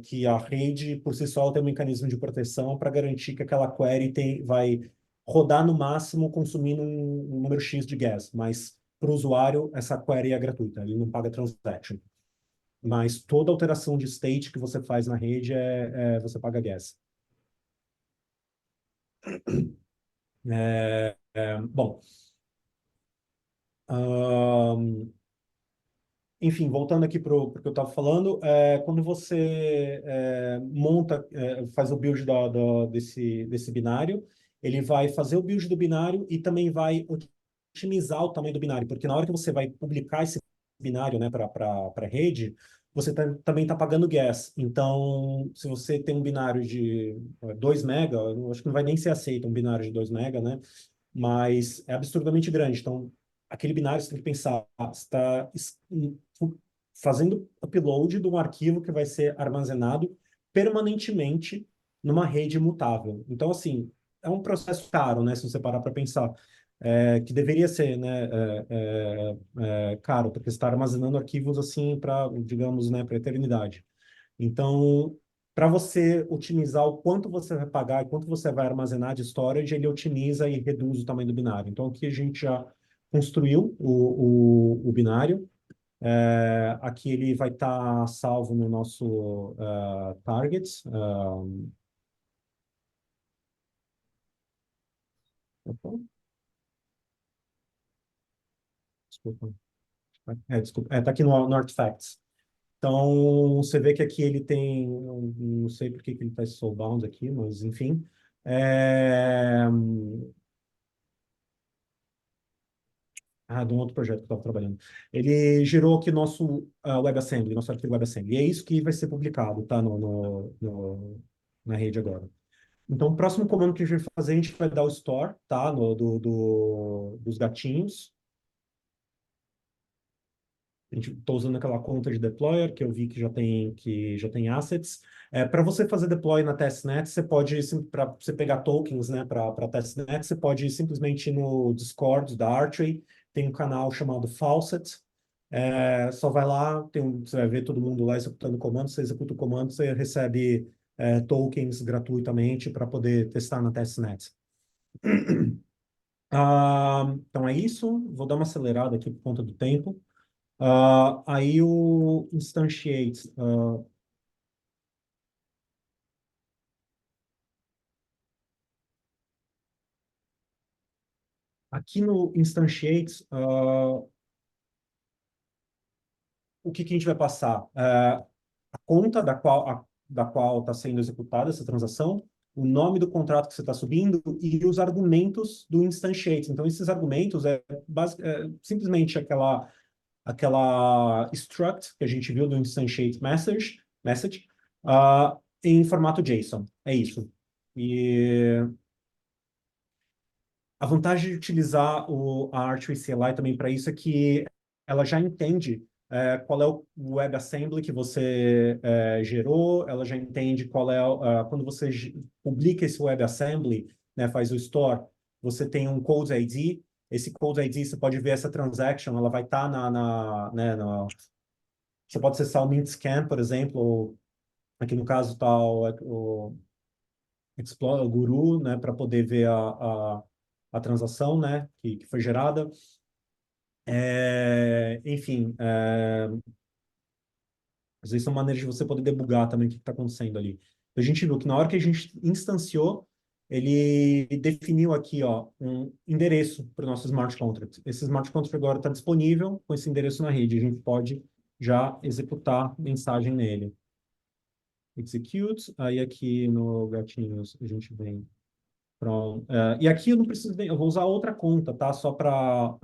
que a rede, por si só, tem um mecanismo de proteção para garantir que aquela query vai rodar no máximo consumindo um número X de gas. Mas, para o usuário, essa query é gratuita, ele não paga transaction. Mas toda alteração de state que você faz na rede você paga gas. Bom, ahn, enfim, voltando aqui para o que eu estava falando, quando você faz o build desse binário, ele vai fazer o build do binário e também vai otimizar o tamanho do binário, porque na hora que você vai publicar esse binário, né, para a rede, você também está pagando gas. Então, se você tem um binário de 2 mega, eu acho que não vai nem ser aceito um binário de 2 mega, né? Mas é absurdamente grande. Então, aquele binário você tem que pensar, você está fazendo upload de um arquivo que vai ser armazenado permanentemente numa rede imutável. Então, assim, é um processo caro, né, se você parar para pensar, que deveria ser, né, caro, porque você está armazenando arquivos assim para, digamos, né, para a eternidade. Então, para você otimizar o quanto você vai pagar e quanto você vai armazenar de storage, ele otimiza e reduz o tamanho do binário. Então, aqui a gente já construiu o binário. Aqui ele vai estar salvo no nosso targets. Opa, desculpa. Desculpa. Tá aqui no Artifacts. Então, você vê que aqui ele tem, não sei por que que ele está soulbound aqui, mas enfim. De um outro projeto que eu estava trabalhando. Ele gerou aqui nosso WebAssembly, nosso arquivo WebAssembly. E é isso que vai ser publicado, tá? Na rede agora. Então, o próximo comando que a gente vai fazer, a gente vai dar o store, tá? Dos gatinhos. A gente está usando aquela conta de deployer que eu vi que já tem assets. Para você fazer deploy na testnet, você pode, para você pegar tokens, né, para testnet, você pode simplesmente ir no Discord da Archway, tem um canal chamado Faucet. Só vai lá, você vai ver todo mundo lá executando comando, você executa o comando, você recebe tokens gratuitamente para poder testar na testnet. Então é isso. Vou dar uma acelerada aqui por conta do tempo. Aí o instantiate. Aqui no instantiate, o que que a gente vai passar? A conta da qual está sendo executada essa transação, o nome do contrato que você está subindo e os argumentos do instantiate. Então, esses argumentos é simplesmente aquela struct que a gente viu do instantiate message em formato JSON. É isso. E a vantagem de utilizar a Archway CLI também para isso é que ela já entende qual é o WebAssembly que você gerou, ela já entende qual é, quando você publica esse WebAssembly, né, faz o store, você tem um Code ID, esse Code ID você pode ver essa transaction, ela vai estar né, você pode acessar o Mint Scan, por exemplo, ou aqui no caso está o Explore, o Guru, né, para poder ver a transação, né, que foi gerada. Enfim, às vezes são maneiras de você poder debugar também o que está acontecendo ali. A gente viu que na hora que a gente instanciou, ele definiu aqui, ó, um endereço para o nosso smart contract. Esse smart contract agora está disponível com esse endereço na rede. A gente pode já executar mensagem nele. Execute, aí aqui no gatinhos a gente vem pronto. E aqui eu não preciso, eu vou usar outra conta, tá? Só para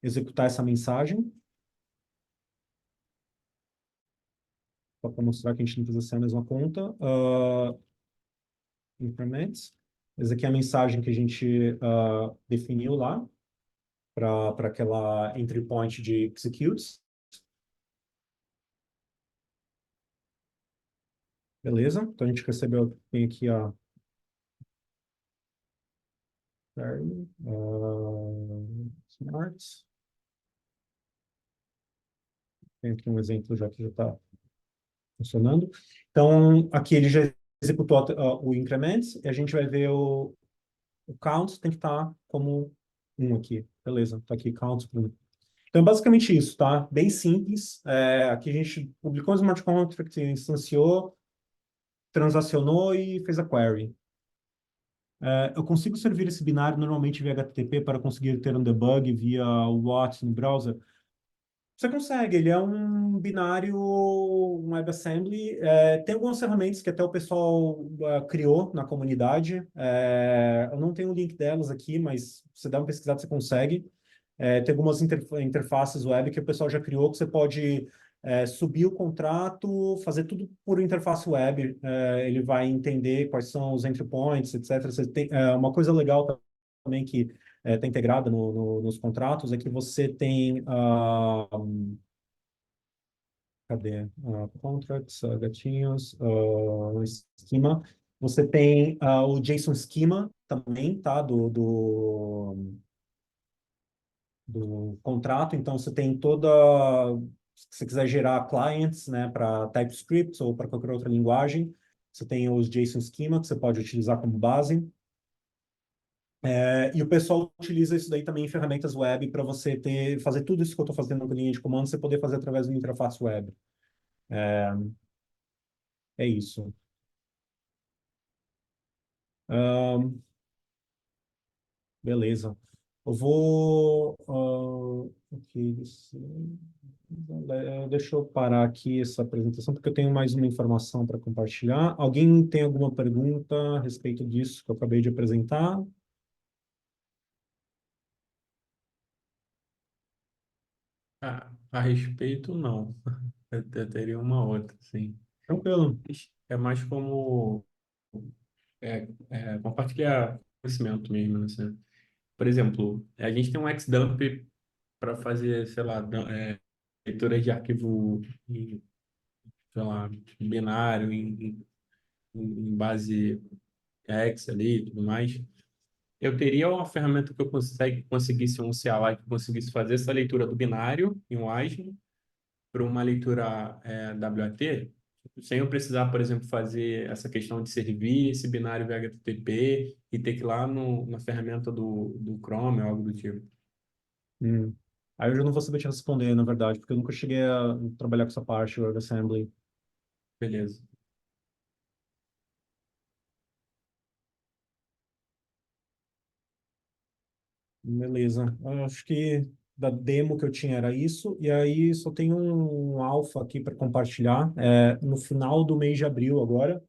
executar essa mensagem. Só para mostrar que a gente não precisa ser a mesma conta. Increments. Essa aqui é a mensagem que a gente definiu lá para aquela entry point de executes. Beleza? Então a gente recebeu, tem aqui a smart. Tem aqui um exemplo já que já está funcionando. Então, aqui ele já executou o increment, e a gente vai ver o count, tem que estar como 1 aqui. Beleza, está aqui count. Então, é basicamente isso, tá? Bem simples. Aqui a gente publicou um smart contract, instanciou, transacionou e fez a query. Eu consigo servir esse binário normalmente via HTTP para conseguir ter um debug via o WAT no browser? Você consegue, ele é um binário, um WebAssembly. Tem algumas ferramentas que até o pessoal criou na comunidade. Eu não tenho o link delas aqui, mas se você dá uma pesquisada, você consegue. Tem algumas interfaces web que o pessoal já criou, que você pode subir o contrato, fazer tudo por interface web. Ele vai entender quais são os entry points, etc. Você tem, uma coisa legal também que está integrada nos contratos é que você tem cadê? Contracts, gatinhos, schema. Você tem o JSON schema também, tá? Do contrato. Então, você tem toda... Se você quiser gerar clients, né, para TypeScript ou para qualquer outra linguagem, você tem os JSON schema que você pode utilizar como base. E o pessoal utiliza isso daí também em ferramentas web para você fazer tudo isso que eu estou fazendo no linha de comando, você poder fazer através de uma interface web. É isso. Beleza. Eu vou... ok, deixa eu parar aqui essa apresentação, porque eu tenho mais uma informação para compartilhar. Alguém tem alguma pergunta a respeito disso que eu acabei de apresentar? A respeito, não. Eu teria uma outra, sim. Tranquilo. É mais como compartilhar conhecimento mesmo, assim. Por exemplo, a gente tem um Xdump para fazer, sei lá, leitura de arquivo, sei lá, binário, em base X ali e tudo mais. Eu teria uma ferramenta que eu conseguisse um CLI que conseguisse fazer essa leitura do binário em WASM para uma leitura WAT, sem eu precisar, por exemplo, fazer essa questão de servir esse binário via HTTP e ter que ir lá na ferramenta do Chrome ou algo do tipo. Hum. Aí eu já não vou saber te responder, na verdade, porque eu nunca cheguei a trabalhar com essa parte, o WebAssembly. Beleza. Beleza. Eu acho que da demo que eu tinha era isso, e aí só tem um alpha aqui para compartilhar. No final do mês de abril agora,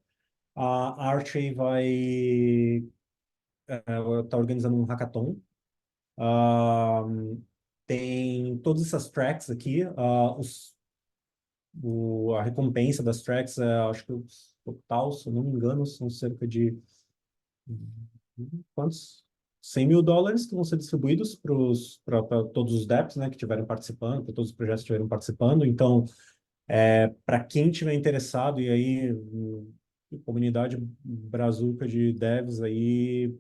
a Archie vai estar organizando um hackathon. Ah, tem todas essas tracks aqui. A recompensa das tracks, acho que o total, se eu não me engano, são cerca de quantos? $100.000 que vão ser distribuídos para todos os DApps, né, que estiverem participando, para todos os projetos que estiverem participando. Então, para quem tiver interessado, e aí, comunidade brazuca de devs aí,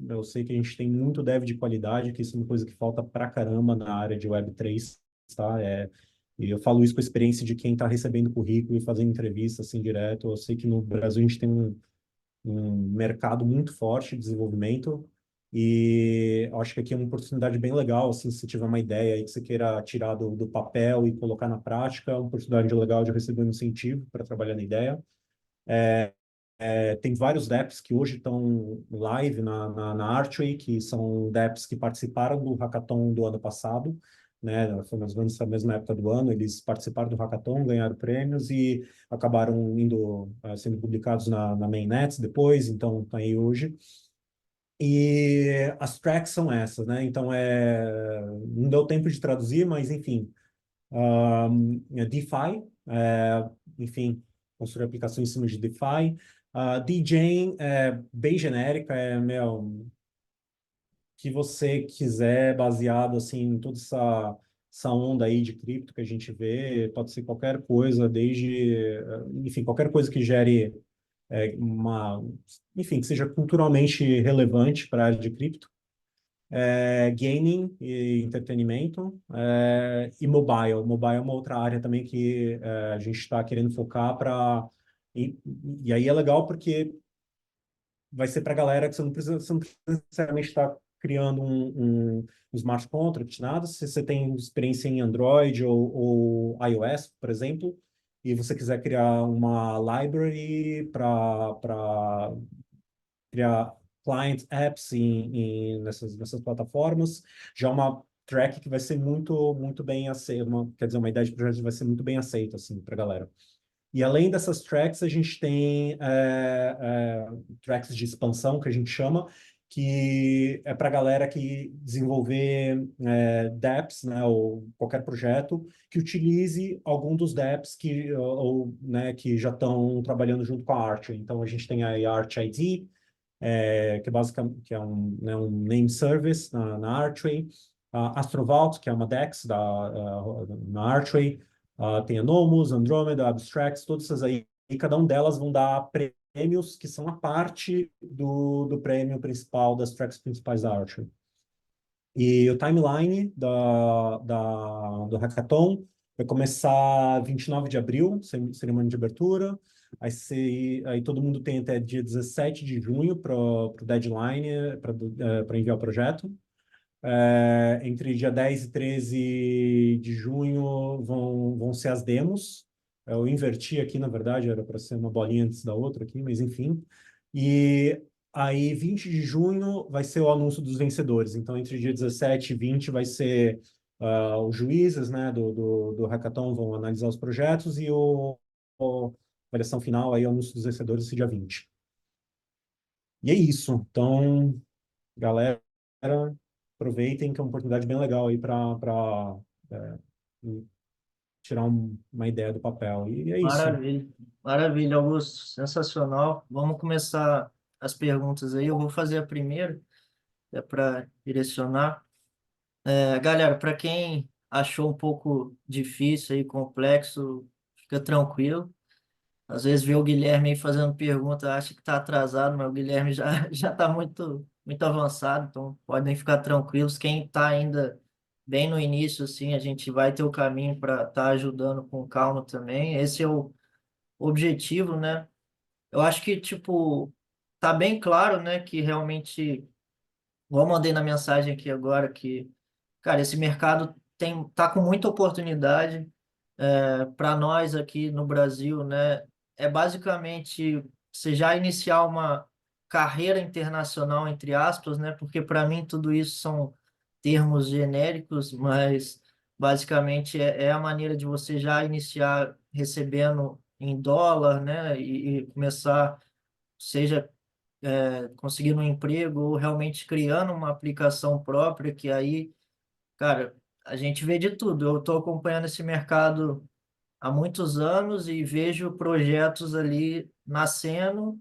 eu sei que a gente tem muito dev de qualidade, que isso é uma coisa que falta pra caramba na área de Web3, tá? E eu falo isso com a experiência de quem está recebendo currículo e fazendo entrevista assim direto. Eu sei que no Brasil a gente tem um mercado muito forte de desenvolvimento e eu acho que aqui é uma oportunidade bem legal, assim, se você tiver uma ideia aí que você queira tirar do papel e colocar na prática, é uma oportunidade legal de receber um incentivo para trabalhar na ideia. Tem vários dApps que hoje estão live na Archway, que são dApps que participaram do hackathon do ano passado, né? Foi mais ou menos na mesma época do ano, eles participaram do hackathon, ganharam prêmios e acabaram sendo publicados na Mainnet depois, então está aí hoje. E as tracks são essas, né? Então, não deu tempo de traduzir, mas enfim, DeFi, enfim, construir aplicação em cima de DeFi. DJing é bem genérica, que você quiser, baseado assim, em toda essa onda aí de cripto que a gente vê, pode ser qualquer coisa, enfim, qualquer coisa que gere é, uma, enfim, que seja culturalmente relevante para a área de cripto. Gaming e entretenimento, e mobile. Mobile é uma outra área também que a gente está querendo focar para. E aí é legal porque vai ser para a galera que você não precisa necessariamente estar criando um smart contract, nada. Se você tem experiência em Android ou iOS, por exemplo, e você quiser criar uma library para criar client apps nessas plataformas, já é uma track que vai ser muito bem aceita, quer dizer, uma ideia de projeto que vai ser muito bem aceita, assim, para a galera. E além dessas tracks, a gente tem tracks de expansão, que a gente chama, que é para a galera que desenvolver dApps, né, ou qualquer projeto que utilize algum dos dApps né, que já estão trabalhando junto com a Arch. Então, a gente tem a Arch ID, que é basicamente um name service na Archway, a Astrovault, que é uma DEX na Archway, tem a Nomus, Andromeda, Abstracts, todas essas aí, e cada um delas vão dar prêmios que são a parte do prêmio principal, das tracks principais da Archway. E o timeline do hackathon vai começar 29 de abril, cerimônia de abertura. Aí todo mundo tem até dia 17 de junho para o deadline, para enviar o projeto. Entre dia 10 e 13 de junho vão ser as demos. Eu inverti aqui, na verdade, era para ser uma bolinha antes da outra aqui, mas enfim. E aí, 20 de junho vai ser o anúncio dos vencedores. Então, entre dia 17 e 20 vai ser os juízes, né, do hackathon vão analisar os projetos e a avaliação final, aí o anúncio dos vencedores esse dia 20. E é isso. Então, galera, aproveitem que é uma oportunidade bem legal aí para tirar uma ideia do papel. E é isso. Maravilha, maravilha, Augusto, sensacional. Vamos começar as perguntas aí. Eu vou fazer a primeira, para direcionar. Galera, para quem achou um pouco difícil e complexo, fica tranquilo. Às vezes vê o Guilherme aí fazendo pergunta, acha que está atrasado, mas o Guilherme já já está muito avançado, então podem ficar tranquilos. Quem está ainda bem no início, assim, a gente vai ter o caminho para estar ajudando com calma também. Esse é o objetivo, né? Eu acho que, tipo, tá bem claro, né, que realmente, igual eu mandei na mensagem aqui agora, que, cara, esse mercado tá com muita oportunidade para nós aqui no Brasil, né? É basicamente você já iniciar uma carreira internacional, entre aspas, né? Porque para mim tudo isso são termos genéricos, mas basicamente é a maneira de você já iniciar recebendo em dólar, né? E começar, seja conseguindo um emprego ou realmente criando uma aplicação própria, que aí, cara, a gente vê de tudo. Eu estou acompanhando esse mercado há muitos anos e vejo projetos ali nascendo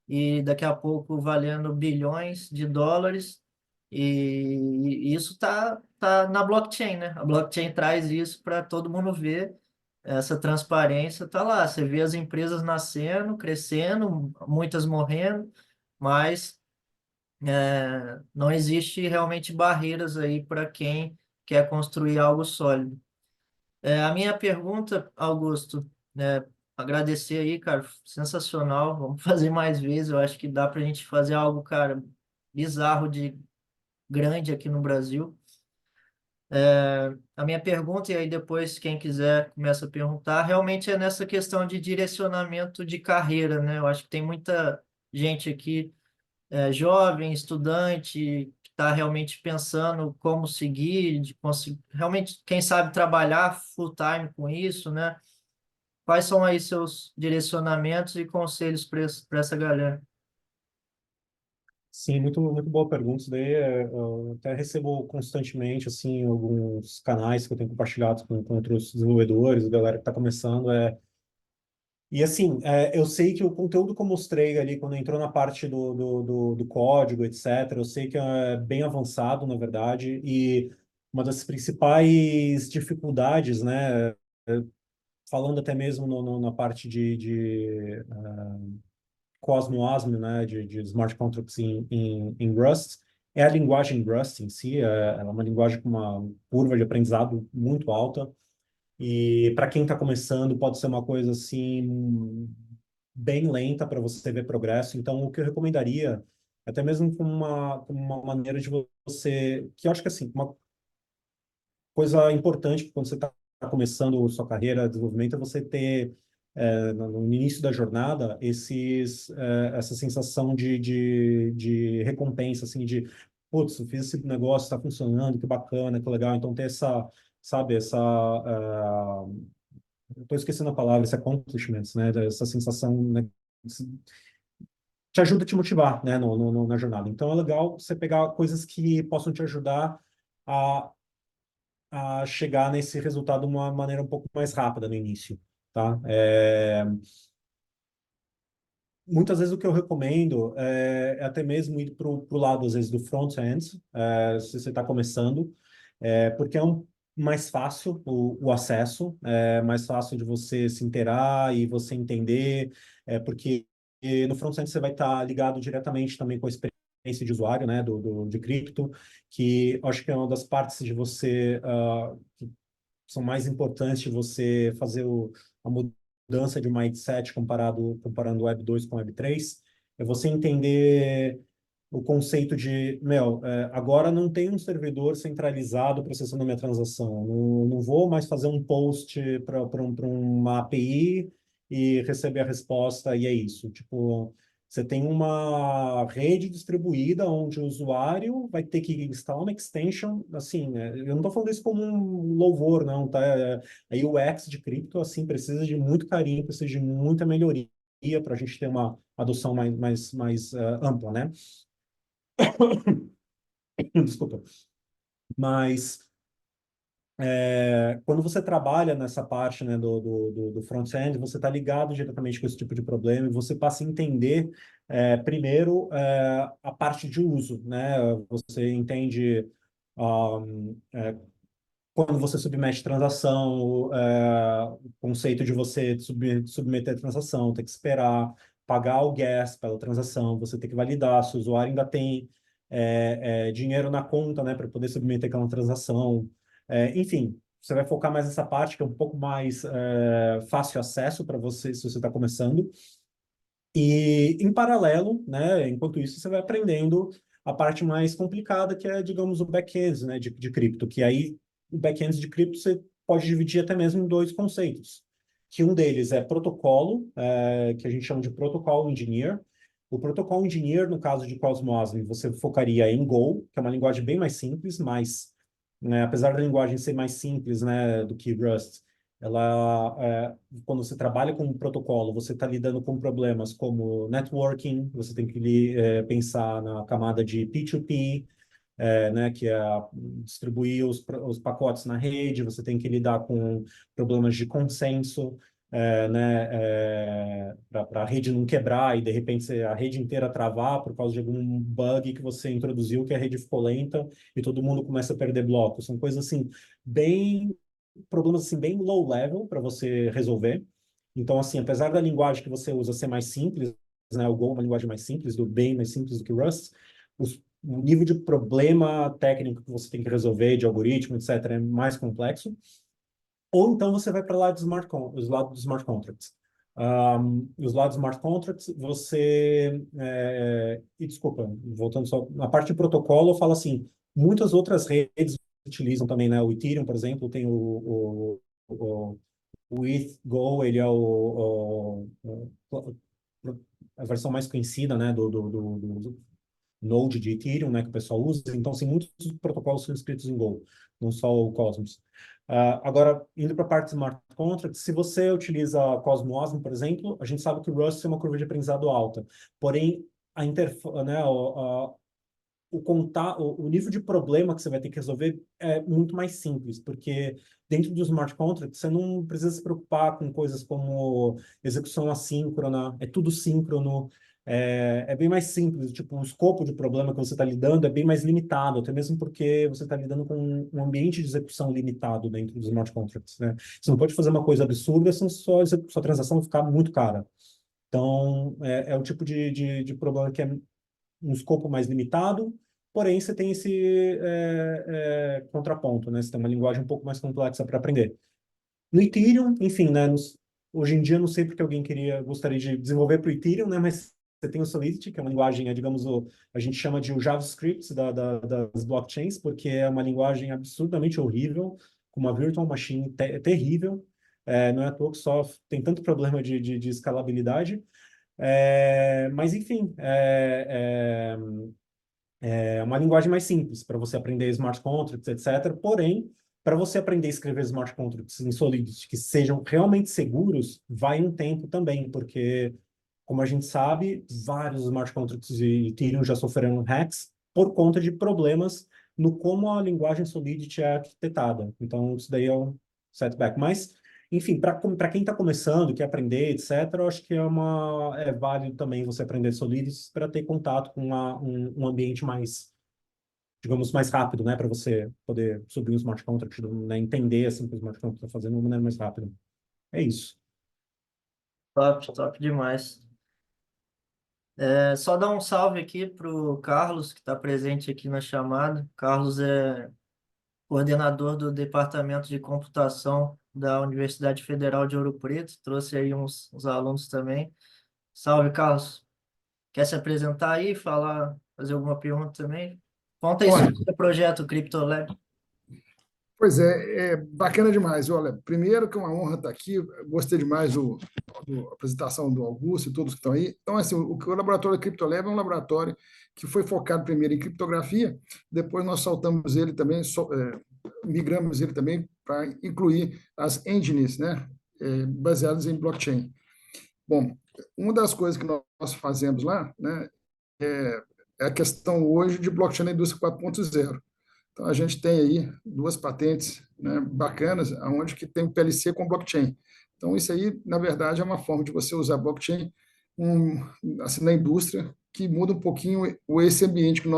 e daqui a pouco valendo bilhões de dólares. E isso tá na blockchain, né? A blockchain traz isso para todo mundo ver. Essa transparência tá lá. Você vê as empresas nascendo, crescendo, muitas morrendo, mas não existe realmente barreiras aí para quem quer construir algo sólido. A minha pergunta, Augusto, agradecer aí, cara, sensacional. Vamos fazer mais vezes. Eu acho que dá para a gente fazer algo, cara, bizarro de grande aqui no Brasil. A minha pergunta, e aí depois quem quiser começa a perguntar, realmente é nessa questão de direcionamento de carreira, né? Eu acho que tem muita gente aqui, jovem, estudante, que está realmente pensando como seguir, realmente, quem sabe, trabalhar full time com isso, né? Quais são aí seus direcionamentos e conselhos para essa galera? Sim, muito boa pergunta. Isso daí eu até recebo constantemente, assim, alguns canais que eu tenho compartilhado com outros desenvolvedores, galera que está começando. E assim, eu sei que o conteúdo que eu mostrei ali, quando entrou na parte do código, etc., eu sei que é bem avançado, na verdade, e uma das principais dificuldades, né, falando até mesmo na parte de Cosmo ASM, né, de smart contracts em Rust, é a linguagem Rust em si, ela é uma linguagem com uma curva de aprendizado muito alta, e para quem está começando pode ser uma coisa assim bem lenta para você ver progresso. Então, o que eu recomendaria, até mesmo como uma maneira de você, que eu acho que assim, uma coisa importante quando você está começando sua carreira de desenvolvimento é você ter, no início da jornada, essa sensação de recompensa, assim, de, putz, eu fiz esse negócio, está funcionando, que bacana, que legal. Então, ter essa, sabe, estou esquecendo a palavra, esse accomplishments, né, essa sensação, né, te ajuda a te motivar, né, na jornada. Então, é legal você pegar coisas que possam te ajudar a chegar nesse resultado de uma maneira um pouco mais rápida no início, tá? Muitas vezes o que eu recomendo é até mesmo ir para o lado, às vezes, do front-end, se você está começando, porque é mais fácil o acesso, é mais fácil de você se inteirar e você entender, porque no front-end você vai estar ligado diretamente também com a experiência de usuário, né, de cripto, que acho que é uma das partes de você que são mais importantes de você fazer a mudança de mindset comparando o Web 2 com o Web 3, é você entender o conceito de, agora não tem um servidor centralizado processando minha transação. Não vou mais fazer um post para uma API e receber a resposta e é isso. Tipo, você tem uma rede distribuída onde o usuário vai ter que instalar uma extension, assim, eu não estou falando isso como um louvor, não, tá? A UX de cripto, assim, precisa de muito carinho, precisa de muita melhoria para a gente ter uma adoção mais ampla, né? Desculpa. Mas quando você trabalha nessa parte, né, do front-end, você está ligado diretamente com esse tipo de problema e você passa a entender, primeiro, a parte de uso, né? Você entende quando você submete transação, o conceito de você submeter a transação, ter que esperar, pagar o gas pela transação, você ter que validar se o usuário ainda tem dinheiro na conta, né, para poder submeter aquela transação. Enfim, você vai focar mais nessa parte que é um pouco mais fácil acesso para você, se você está começando. E, em paralelo, né, enquanto isso, você vai aprendendo a parte mais complicada, que é, digamos, o back-end, né, de cripto, que aí o back-end de cripto você pode dividir até mesmo em dois conceitos, que um deles é protocolo, que a gente chama de protocol engineer. O protocol engineer, no caso de Cosmos, você focaria em Go, que é uma linguagem bem mais simples, mas, né, apesar da linguagem ser mais simples, né, do que Rust, ela, quando você trabalha com um protocolo, você está lidando com problemas como networking, você tem que pensar na camada de P2P, né, que é distribuir os pacotes na rede, você tem que lidar com problemas de consenso, né, para a rede não quebrar e, de repente, a rede inteira travar por causa de algum bug que você introduziu, que a rede ficou lenta e todo mundo começa a perder blocos. São coisas assim, bem problemas assim bem low level para você resolver. Então, assim, apesar da linguagem que você usa ser mais simples, né, o Go é uma linguagem mais simples, bem mais simples do que o Rust, o nível de problema técnico que você tem que resolver, de algoritmo, etc., é mais complexo. Ou então você vai para lá os lados dos smart contracts. Os lados smart contracts, e desculpa, voltando só, na parte de protocolo, eu falo assim, muitas outras redes utilizam também, né? O Ethereum, por exemplo, tem o ETH-Go, ele é a versão mais conhecida, né, do Node de Ethereum, né, que o pessoal usa. Então, assim, muitos protocolos são escritos em Go, não só o Cosmos. Agora, indo para a parte de smart contracts, se você utiliza Cosmos Osmo, por exemplo, a gente sabe que o Rust tem uma curva de aprendizado alta. Porém, né, o nível de problema que você vai ter que resolver é muito mais simples, porque dentro do smart contract você não precisa se preocupar com coisas como execução assíncrona, é tudo síncrono, é bem mais simples, tipo, o escopo de problema que você está lidando é bem mais limitado, até mesmo porque você está lidando com um ambiente de execução limitado dentro dos smart contracts, né? Você não pode fazer uma coisa absurda, senão sua transação vai ficar muito cara. Então, é o tipo de problema que é um escopo mais limitado, porém você tem esse contraponto, né? Você tem uma linguagem um pouco mais complexa para aprender. No Ethereum, enfim, né? Hoje em dia, não sei porque alguém gostaria de desenvolver para o Ethereum, né? Mas você tem o Solidity, que é uma linguagem, digamos, a gente chama de o JavaScript das blockchains, porque é uma linguagem absurdamente horrível, com uma virtual machine terrível. Não é à toa que só tem tanto problema de escalabilidade. Mas, enfim, é uma linguagem mais simples para você aprender smart contracts, etc. Porém, para você aprender a escrever smart contracts em Solidity que sejam realmente seguros, vai um tempo também, porque, como a gente sabe, vários smart contracts de Ethereum já sofreram hacks por conta de problemas no como a linguagem Solidity é arquitetada. Então, isso daí é um setback. Mas, enfim, para quem está começando, quer aprender, etc., eu acho que é válido também você aprender Solidity para ter contato com um ambiente mais, digamos, mais rápido, né? Para você poder subir um smart contract, né? Entender assim, o que o smart contract está fazendo de uma maneira mais rápida. É isso. Top, top demais. Só dar um salve aqui para o Carlos, que está presente aqui na chamada. Carlos é coordenador do Departamento de Computação da Universidade Federal de Ouro Preto. Trouxe aí uns alunos também. Salve, Carlos. Quer se apresentar aí, fazer alguma pergunta também? Conta aí Olha, sobre o seu projeto CryptoLab. pois é bacana demais. Olha, primeiro que é uma honra estar aqui, gostei demais da apresentação do Augusto e todos que estão aí. Então, assim, o laboratório CryptoLab é um laboratório que foi focado primeiro em criptografia, depois nós saltamos ele também, migramos ele também para incluir as engines, né, baseadas em blockchain. Bom, uma das coisas que nós fazemos lá, né, é a questão hoje de blockchain na indústria 4.0. Então, a gente tem aí duas patentes, né, bacanas, onde que tem o PLC com blockchain. Então, isso aí, na verdade, é uma forma de você usar blockchain assim, na indústria, que muda um pouquinho esse ambiente que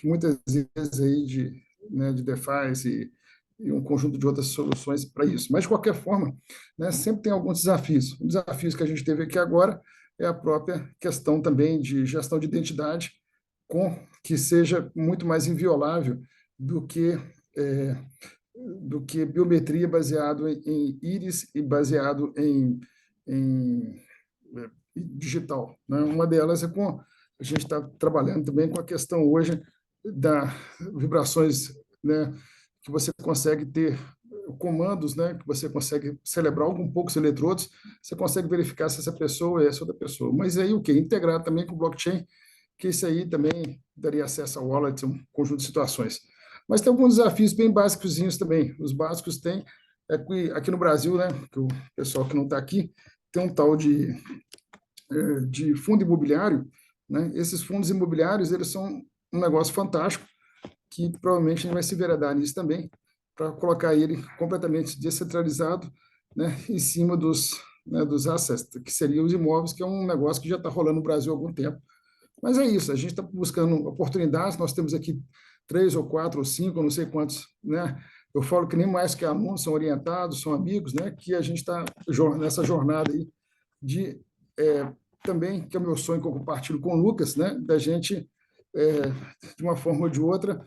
muitas vezes aí de DeFi e um conjunto de outras soluções para isso. Mas, de qualquer forma, né, sempre tem alguns desafios. Um desafio que a gente teve aqui agora é a própria questão também de gestão de identidade, que seja muito mais inviolável do que biometria baseado em íris e baseado em digital, né? Uma delas a gente está trabalhando também com a questão hoje das vibrações, né? Que você consegue ter comandos, né? Que você consegue celebrar algum poucos eletrodos, você consegue verificar se essa pessoa é essa outra pessoa. Mas aí o que? Integrar também com o blockchain, que isso aí também daria acesso ao wallet, um conjunto de situações. Mas tem alguns desafios bem básicos também. Os básicos têm, aqui no Brasil, né, que o pessoal que não está aqui, tem um tal de fundo imobiliário, né? Esses fundos imobiliários, eles são um negócio fantástico, que provavelmente a gente vai se enveredar nisso também, para colocar ele completamente descentralizado, né, em cima dos assets, que seriam os imóveis, que é um negócio que já está rolando no Brasil há algum tempo. Mas é isso, a gente está buscando oportunidades, nós temos aqui 3 ou 4 ou 5, não sei quantos, né? Eu falo que nem mais que alunos, são orientados, são amigos, né? Que a gente está nessa jornada aí também, que é o meu sonho que eu compartilho com o Lucas, né? Da gente, de uma forma ou de outra,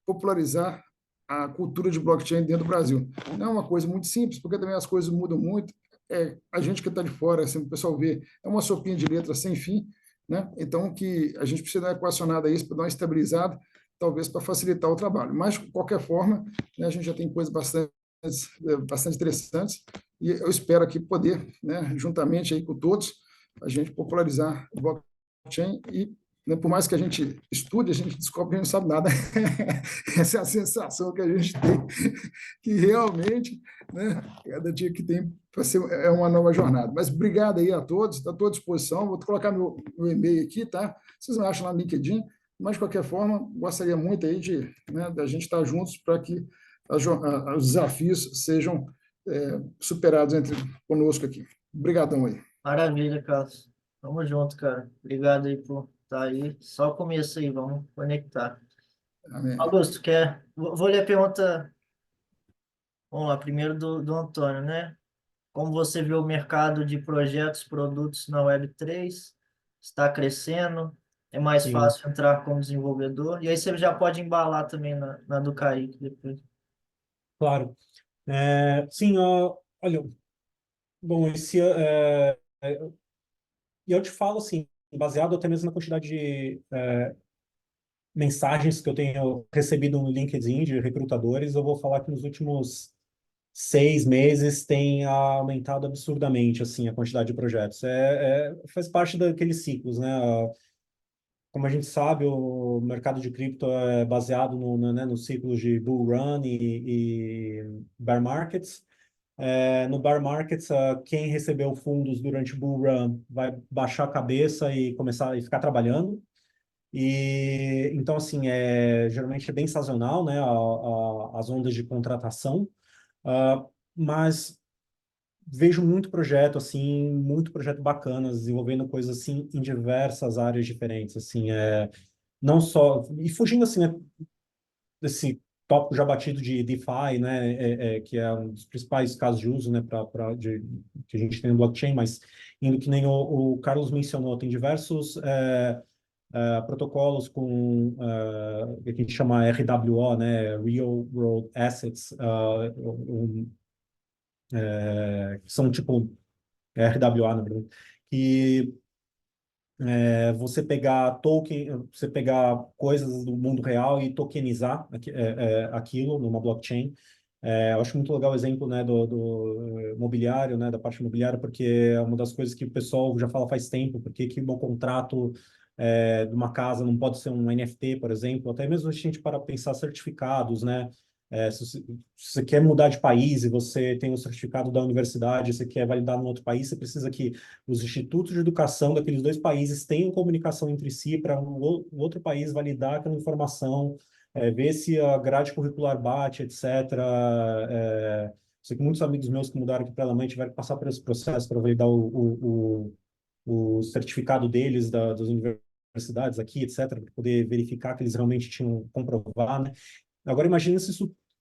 popularizar a cultura de blockchain dentro do Brasil. Não é uma coisa muito simples, porque também as coisas mudam muito. A gente que está de fora, assim, o pessoal vê, é uma sopinha de letras sem fim, né? Então, que a gente precisa dar uma equacionada a isso para dar uma estabilizada talvez para facilitar o trabalho. Mas, de qualquer forma, né, a gente já tem coisas bastante interessantes e eu espero aqui poder, né, juntamente aí com todos, a gente popularizar o blockchain e, né, por mais que a gente estude, a gente descobre que a gente não sabe nada. Essa é a sensação que a gente tem, que realmente, né, cada dia que tem é uma nova jornada. Mas obrigado aí a todos, está à tua disposição. Vou colocar meu e-mail aqui, tá? Vocês me acham lá no LinkedIn, mas de qualquer forma, gostaria muito aí de, né, da gente estar juntos para que os desafios sejam superados conosco aqui. Obrigadão aí. Maravilha, Carlos. Tamo junto, cara. Obrigado aí por estar aí. Só o começo aí, vamos conectar. Amém. Augusto, vou ler a pergunta, vamos lá, primeiro do Antônio, né? Como você vê o mercado de projetos, produtos na Web3? Está crescendo? É mais Sim, fácil entrar como desenvolvedor? E aí você já pode embalar também na do Kaique depois. claro. Sim, olha, bom, e eu te falo assim, baseado até mesmo na quantidade de mensagens que eu tenho recebido no LinkedIn de recrutadores, eu vou falar que nos últimos 6 meses tem aumentado absurdamente assim a quantidade de projetos. Faz parte daqueles ciclos, né? Como a gente sabe, o mercado de cripto é baseado né, nos ciclos de bull run e bear markets. No bear markets, quem recebeu fundos durante o bull run vai baixar a cabeça e começar a ficar trabalhando. E então, assim, geralmente é bem sazonal, né, as ondas de contratação, mas vejo muito projeto bacana, desenvolvendo coisas assim em diversas áreas diferentes, assim, não só e fugindo assim, né, desse tópico já batido de DeFi, né, que é um dos principais casos de uso, né, que a gente tem no blockchain, mas indo que nem o Carlos mencionou, tem diversos protocolos que a gente chama RWO, né, Real World Assets, que são tipo RWA, na verdade, que você pegar coisas do mundo real e tokenizar aquilo numa blockchain. Eu acho muito legal o exemplo, né, do imobiliário, né, da parte imobiliária, porque é uma das coisas que o pessoal já fala faz tempo, porque que um contrato de uma casa não pode ser um NFT, por exemplo, até mesmo a gente para pensar certificados, né? Se você quer mudar de país e você tem um certificado da universidade, você quer validar num outro país, você precisa que os institutos de educação daqueles dois países tenham comunicação entre si para um outro país validar aquela informação, ver se a grade curricular bate, etc. Sei que muitos amigos meus que mudaram aqui para a Alemanha tiveram que passar por esse processo para validar o certificado deles, das universidades aqui, etc., para poder verificar que eles realmente tinham comprovar, né? Agora, imagine se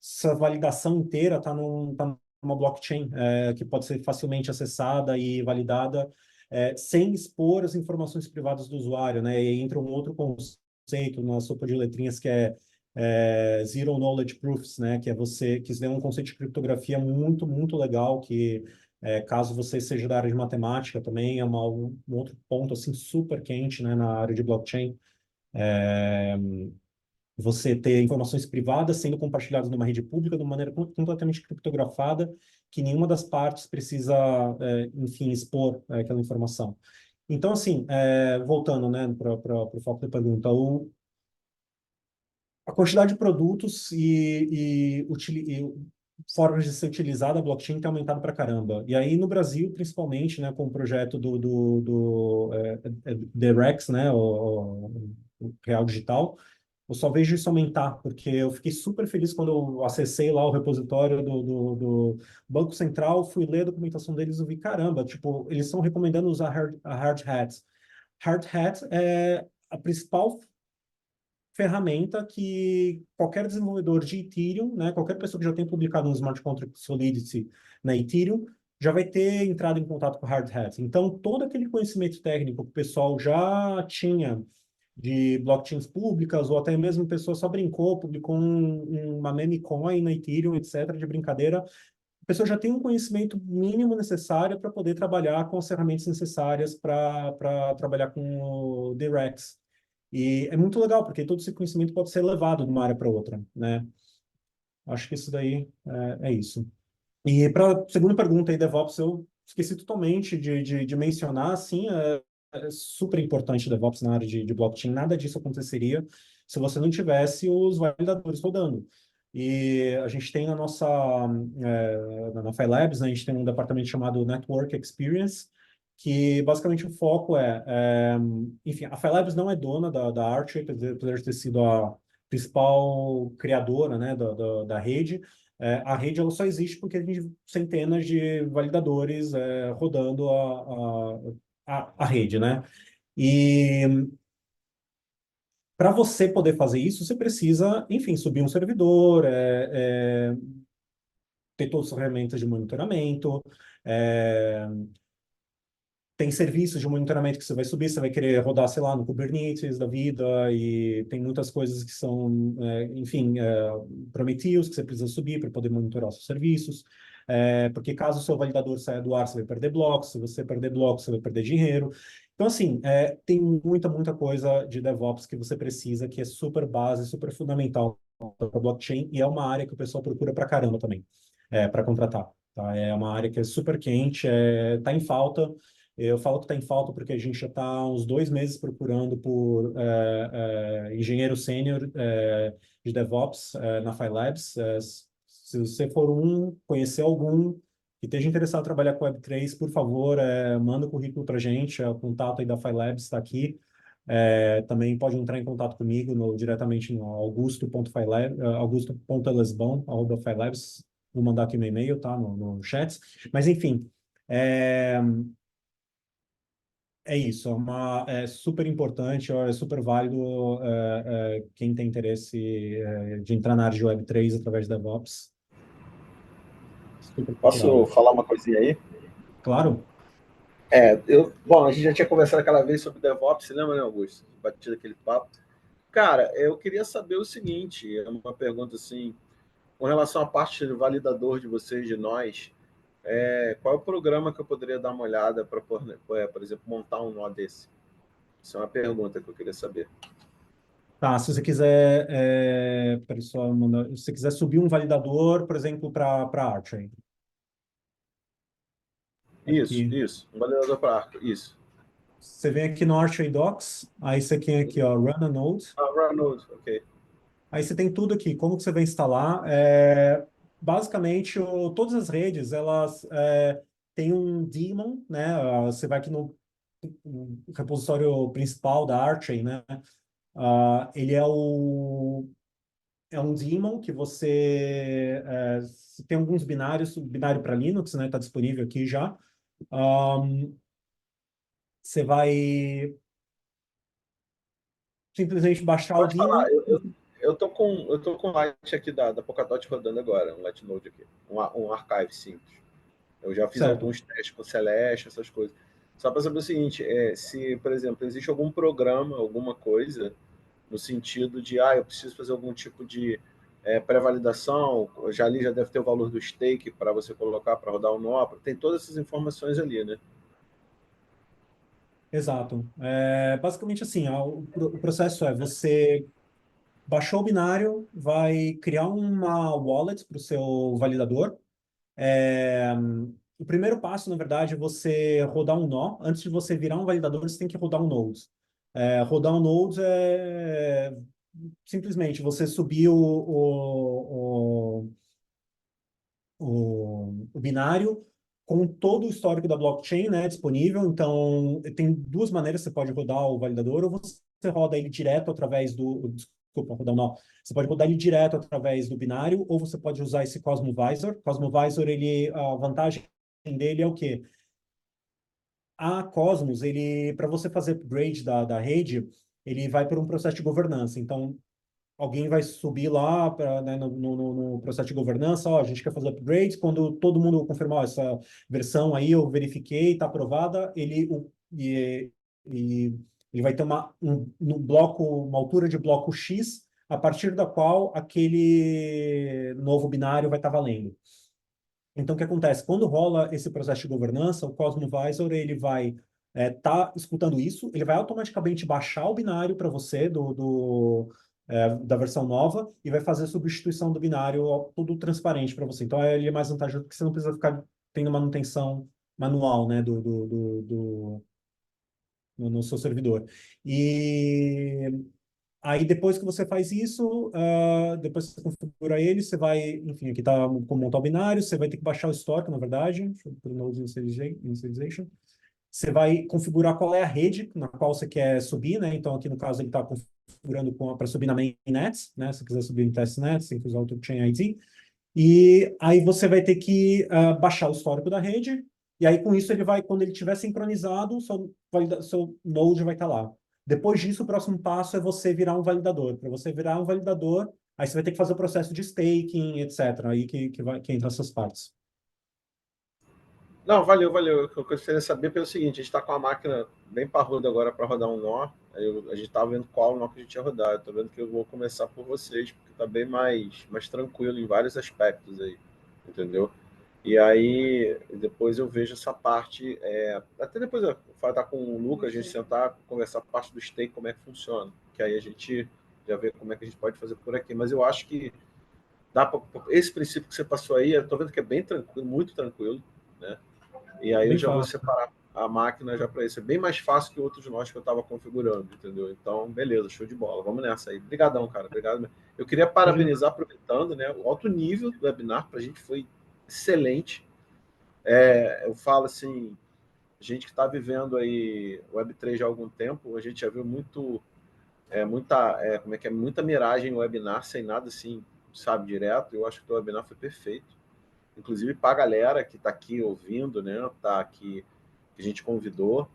essa validação inteira está numa blockchain, que pode ser facilmente acessada e validada, sem expor as informações privadas do usuário, né? E aí entra um outro conceito na sopa de letrinhas que é Zero Knowledge Proofs, né? Que é um conceito de criptografia muito, muito legal, que caso você seja da área de matemática também, é um outro ponto assim super quente, né, na área de blockchain. Você ter informações privadas sendo compartilhadas numa rede pública de uma maneira completamente criptografada, que nenhuma das partes precisa, enfim, expor aquela informação. Então, assim, voltando, né, para o foco da pergunta, a quantidade de produtos e formas de ser utilizada a blockchain tem aumentado para caramba. E aí, no Brasil, principalmente, né, com o projeto do Rex, né, o Real Digital, eu só vejo isso aumentar, porque eu fiquei super feliz quando eu acessei lá o repositório do Banco Central, fui ler a documentação deles e vi, caramba, tipo, eles estão recomendando usar a Hard Hat. Hard Hat é a principal ferramenta que qualquer desenvolvedor de Ethereum, né, qualquer pessoa que já tenha publicado um smart contract Solidity na Ethereum, já vai ter entrado em contato com o Hard Hat. Então, todo aquele conhecimento técnico que o pessoal já tinha de blockchains públicas, ou até mesmo a pessoa só brincou, publicou uma meme coin na Ethereum, etc., de brincadeira, a pessoa já tem um conhecimento mínimo necessário para poder trabalhar com as ferramentas necessárias para trabalhar com o DREX. E é muito legal, porque todo esse conhecimento pode ser levado de uma área para outra, né? Acho que isso daí é isso. E para a segunda pergunta aí, DevOps, eu esqueci totalmente de mencionar, sim, é super importante DevOps na área de blockchain. Nada disso aconteceria se você não tivesse os validadores rodando. E a gente tem na Phi Labs, né, a gente tem um departamento chamado Network Experience, que basicamente o foco enfim, a Phi Labs não é dona da Archer, apesar de ter sido a principal criadora, né, da rede. A rede ela só existe porque tem centenas de validadores rodando a rede, né? E para você poder fazer isso, você precisa, enfim, subir um servidor, ter todas as ferramentas de monitoramento, é, tem serviços de monitoramento que você vai subir, você vai querer rodar, sei lá, no Kubernetes da vida, e tem muitas coisas que são, enfim, Prometheus que você precisa subir para poder monitorar seus serviços, porque caso o seu validador saia do ar, você vai perder blocos, se você perder blocos, você vai perder dinheiro. Então, assim, tem muita coisa de DevOps que você precisa, que é super base, super fundamental para blockchain, e é uma área que o pessoal procura para caramba também, para contratar. Tá? É uma área que é super quente, está em falta. Eu falo que está em falta porque a gente já está há uns 2 meses procurando por engenheiro sênior de DevOps na Phi Labs. Se você for conhecer algum que esteja interessado em trabalhar com Web3, por favor, manda o currículo para a gente. O contato aí da Phi Labs está aqui. Também pode entrar em contato comigo diretamente no augusto.elesbão@philabs. Vou mandar aqui meu e-mail, tá? No chat. Mas, enfim, é isso, é super importante, é super válido quem tem interesse de entrar na área de Web3 através da DevOps. Super Posso procurado. falar uma coisinha aí? Claro, Bom, a gente já tinha conversado aquela vez sobre DevOps, você lembra, né, Augusto? Batido aquele papo. Cara, eu queria saber o seguinte, é uma pergunta assim, com relação à parte do validador de vocês, de nós, qual é o programa que eu poderia dar uma olhada para, por exemplo, montar um nó desse? Isso é uma pergunta que eu queria saber. tá, se você quiser, pessoal, se você quiser subir um validador, por exemplo, para Archer, Isso, aqui. isso. Um validador para arco, isso. Você vem aqui no Archer Docs, aí você tem aqui, ó, Run a Node. Ah, Runode, ok. Aí você tem tudo aqui, como que você vai instalar. Basicamente, todas as redes, elas têm um daemon, né? Você vai aqui no repositório principal da Archain, né? Ele é um daemon que tem alguns binários, binário para Linux, né? Está disponível aqui já. Você vai simplesmente baixar o Pode daemon. falar, eu tô com o Light aqui da Polkadot rodando agora, um Light Node aqui, um archive simples. Eu já fiz Certo. alguns testes com Celeste, essas coisas. Só para saber o seguinte, se, por exemplo, existe algum programa, alguma coisa, no sentido de, eu preciso fazer algum tipo de pré-validação, já ali já deve ter o valor do stake para você colocar para rodar o nó, tem todas essas informações ali, né? Exato. Basicamente assim, o processo você baixou o binário, vai criar uma wallet para o seu validador. É, o primeiro passo, na verdade, é você rodar um nó. Antes de você virar um validador, você tem que rodar um node. Rodar um node é simplesmente você subir o binário com todo o histórico da blockchain, né, disponível. Então, tem duas maneiras que você pode rodar o validador, ou você roda ele direto através desculpa, rodar não. Você pode rodar ele direto através do binário, ou você pode usar esse Cosmovisor. Cosmovisor, a vantagem dele é o quê? A Cosmos, para você fazer upgrade da rede, ele vai por um processo de governança. Então, alguém vai subir lá né, no processo de governança, a gente quer fazer upgrades, quando todo mundo confirmar essa versão aí, eu verifiquei, está aprovada, ele vai ter no bloco, uma altura de bloco X, a partir da qual aquele novo binário vai estar valendo. Então, o que acontece? Quando rola esse processo de governança, o Cosmovisor ele vai tá escutando isso, ele vai automaticamente baixar o binário para você da versão nova e vai fazer a substituição do binário, tudo transparente para você. Então, ele é mais vantajoso porque você não precisa ficar tendo manutenção manual, né, no seu servidor. E aí, depois que você faz isso, depois que você configura ele, você vai, enfim, aqui está como montar o binário, você vai ter que baixar o histórico, na verdade, deixa eu pôr no Node Initialization. Você vai configurar qual é a rede na qual você quer subir, né? Então, aqui no caso, ele está configurando para subir na mainnet, né? Se quiser subir no testnet, você tem que usar o Chain ID. E aí você vai ter que baixar o histórico da rede, e aí com isso ele vai, quando ele estiver sincronizado, seu Node vai estar lá. Depois disso, o próximo passo é você virar um validador. Para você virar um validador, aí você vai ter que fazer o processo de staking, etc. Aí que entra essas partes. Não, valeu, valeu. O que eu gostaria de saber pelo seguinte: a gente está com a máquina bem parruda agora para rodar um nó. A gente estava vendo qual nó que a gente ia rodar. Eu estou vendo que eu vou começar por vocês, porque está bem mais tranquilo em vários aspectos aí, entendeu? E aí, depois eu vejo essa parte. Até depois eu vou estar com o Lucas, a gente sentar, conversar a parte do stake, como é que funciona. Que aí a gente já vê como é que a gente pode fazer por aqui. Mas eu acho que dá para. Esse princípio que você passou aí, eu estou vendo que é bem tranquilo, muito tranquilo, né? E aí eu Bem já vou fácil. separar a máquina já para isso. É bem mais fácil que outros nós que eu estava configurando, entendeu? Então, beleza, show de bola. Vamos nessa aí. Obrigadão, cara. Obrigado. Eu queria parabenizar, aproveitando, né? O alto nível do webinar para a gente foi excelente. Eu falo assim, gente que está vivendo aí Web3 já há algum tempo, a gente já viu muita miragem no webinar, sem nada assim, sabe, direto. Eu acho que o webinar foi perfeito. Inclusive para a galera que está aqui ouvindo, né? Tá aqui, que a gente convidou,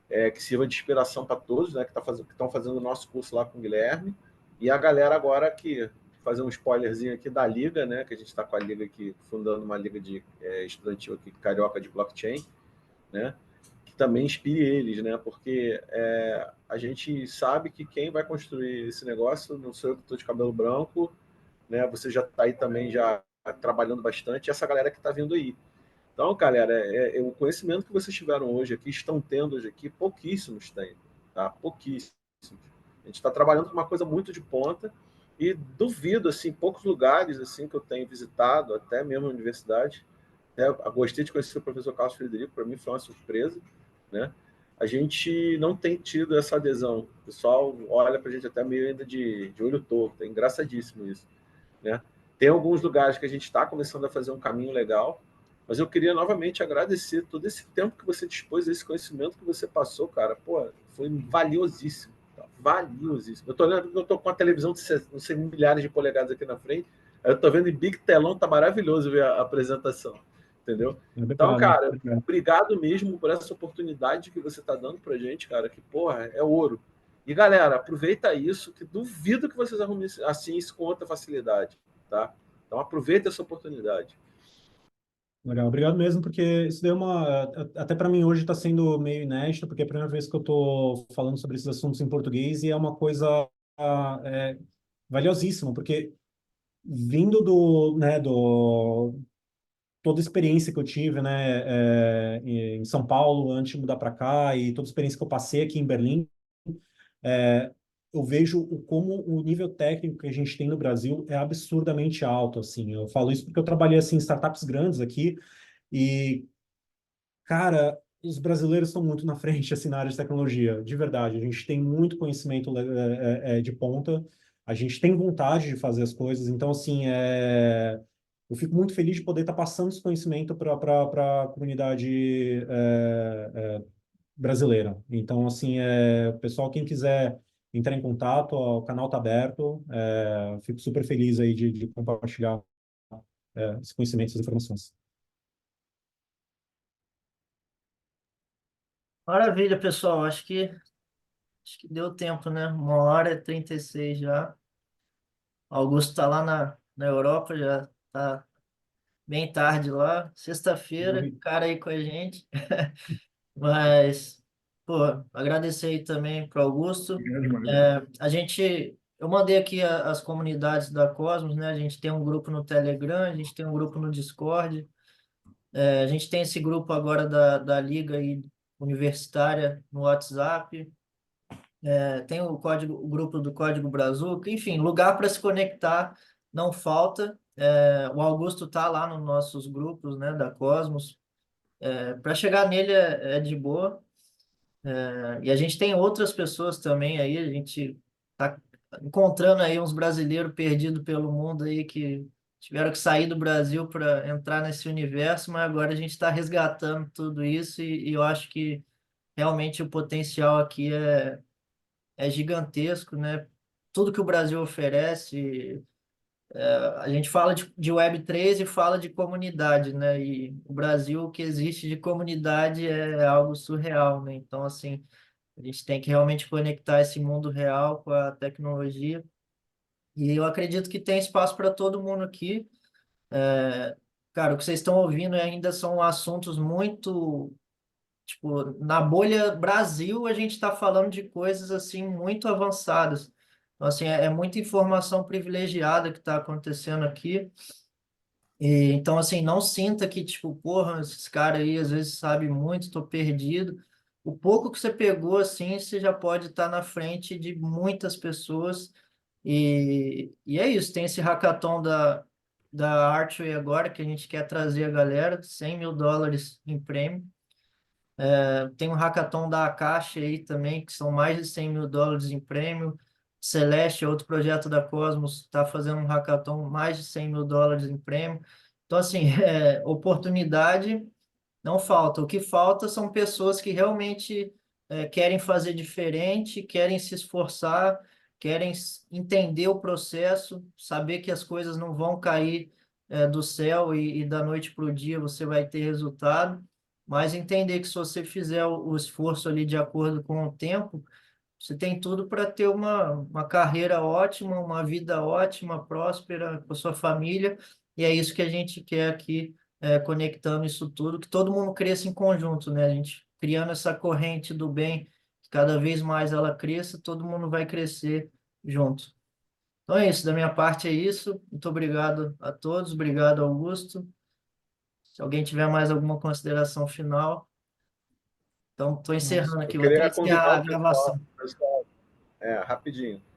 que sirva de inspiração para todos, né? Que estão fazendo o nosso curso lá com o Guilherme. E a galera agora que fazer um spoilerzinho aqui da liga, né? Que a gente está com a liga aqui, fundando uma liga de estudantil aqui, carioca de blockchain, né? Que também inspire eles, né? Porque a gente sabe que quem vai construir esse negócio não sou eu que estou de cabelo branco, né? Você já está aí também já trabalhando bastante, e essa galera que está vindo aí. Então, galera, o conhecimento que vocês tiveram hoje aqui, estão tendo hoje aqui, pouquíssimos têm, tá? Pouquíssimos. A gente está trabalhando com uma coisa muito de ponta e duvido, assim, poucos lugares assim que eu tenho visitado, até mesmo a universidade, né? Eu gostei de conhecer o professor Carlos Frederico, para mim foi uma surpresa, né? A gente não tem tido essa adesão. O pessoal olha para a gente até meio ainda de olho torto, é engraçadíssimo isso, né? Tem alguns lugares que a gente está começando a fazer um caminho legal, mas eu queria novamente agradecer todo esse tempo que você dispôs, esse conhecimento que você passou, cara. Pô, foi valiosíssimo. Tá? Valiosíssimo. Eu tô olhando, eu tô com uma televisão de não sei, milhares de polegadas aqui na frente. Eu tô vendo em big telão, tá maravilhoso ver a apresentação. Entendeu? Então, Obrigado. cara, obrigado mesmo por essa oportunidade que você tá dando pra gente, cara, que, porra, é ouro. E, galera, aproveita isso, que duvido que vocês arrumem assim isso com outra facilidade, tá? Então, aproveita essa oportunidade. Legal, obrigado mesmo, porque isso deu até para mim hoje está sendo meio inédito, porque é a primeira vez que eu estou falando sobre esses assuntos em português e é uma coisa valiosíssima, porque vindo toda a experiência que eu tive, né, em São Paulo, antes de mudar para cá, e toda a experiência que eu passei aqui em Berlim, eu vejo como o nível técnico que a gente tem no Brasil é absurdamente alto, assim. Eu falo isso porque eu trabalhei, assim, em startups grandes aqui, e, cara, os brasileiros estão muito na frente, assim, na área de tecnologia, de verdade. A gente tem muito conhecimento de ponta, a gente tem vontade de fazer as coisas, então, assim, eu fico muito feliz de poder estar passando esse conhecimento para a comunidade brasileira. Então, assim, pessoal, quem quiser entrar em contato, ó, o canal está aberto, fico super feliz aí de compartilhar esse conhecimento, essas informações. Maravilha, pessoal. Acho que deu tempo, né? 1h36 já. Augusto está lá na Europa, já está bem tarde lá. Sexta-feira, cara aí com a gente. Mas, pô, agradecer aí também para o Augusto. Eu mandei aqui as comunidades da Cosmos, né? A gente tem um grupo no Telegram, a gente tem um grupo no Discord, a gente tem esse grupo agora da Liga aí, universitária no WhatsApp. Tem o grupo do Código Brazuca, enfim, lugar para se conectar não falta. O Augusto está lá nos nossos grupos, né, da Cosmos. Para chegar nele é de boa. E a gente tem outras pessoas também aí, a gente está encontrando aí uns brasileiros perdidos pelo mundo aí que tiveram que sair do Brasil para entrar nesse universo, mas agora a gente está resgatando tudo isso e eu acho que realmente o potencial aqui é gigantesco, né? Tudo que o Brasil oferece, a gente fala de Web3 e fala de comunidade, né? E o Brasil, o que existe de comunidade é algo surreal, né? Então, assim, a gente tem que realmente conectar esse mundo real com a tecnologia. E eu acredito que tem espaço para todo mundo aqui. Cara, o que vocês estão ouvindo ainda são assuntos muito. Tipo, na bolha Brasil, a gente está falando de coisas assim muito avançadas. Então, assim, é muita informação privilegiada que está acontecendo aqui. E, então, assim, não sinta que, tipo, porra, esses caras aí às vezes sabem muito, estou perdido. O pouco que você pegou, assim, você já pode estar na frente de muitas pessoas. E é isso, tem esse hackathon da Archway agora, que a gente quer trazer a galera, US$ 100.000 em prêmio. Tem um hackathon da Akashi aí também, que são mais de US$ 100.000 em prêmio. Celeste, outro projeto da Cosmos, está fazendo um hackathon mais de US$ 100.000 em prêmio. Então, assim, oportunidade não falta. O que falta são pessoas que realmente querem fazer diferente, querem se esforçar, querem entender o processo, saber que as coisas não vão cair do céu e da noite para o dia você vai ter resultado, mas entender que se você fizer o esforço ali de acordo com o tempo, você tem tudo para ter uma carreira ótima, uma vida ótima, próspera com a sua família, e é isso que a gente quer aqui, conectando isso tudo, que todo mundo cresça em conjunto, né? A gente criando essa corrente do bem, que cada vez mais ela cresça, todo mundo vai crescer junto. Então é isso, da minha parte é isso. Muito obrigado a todos, obrigado, Augusto. Se alguém tiver mais alguma consideração final, então estou Nossa. encerrando Eu aqui, vou até queria convidar encerrar a o pessoal, gravação. rapidinho.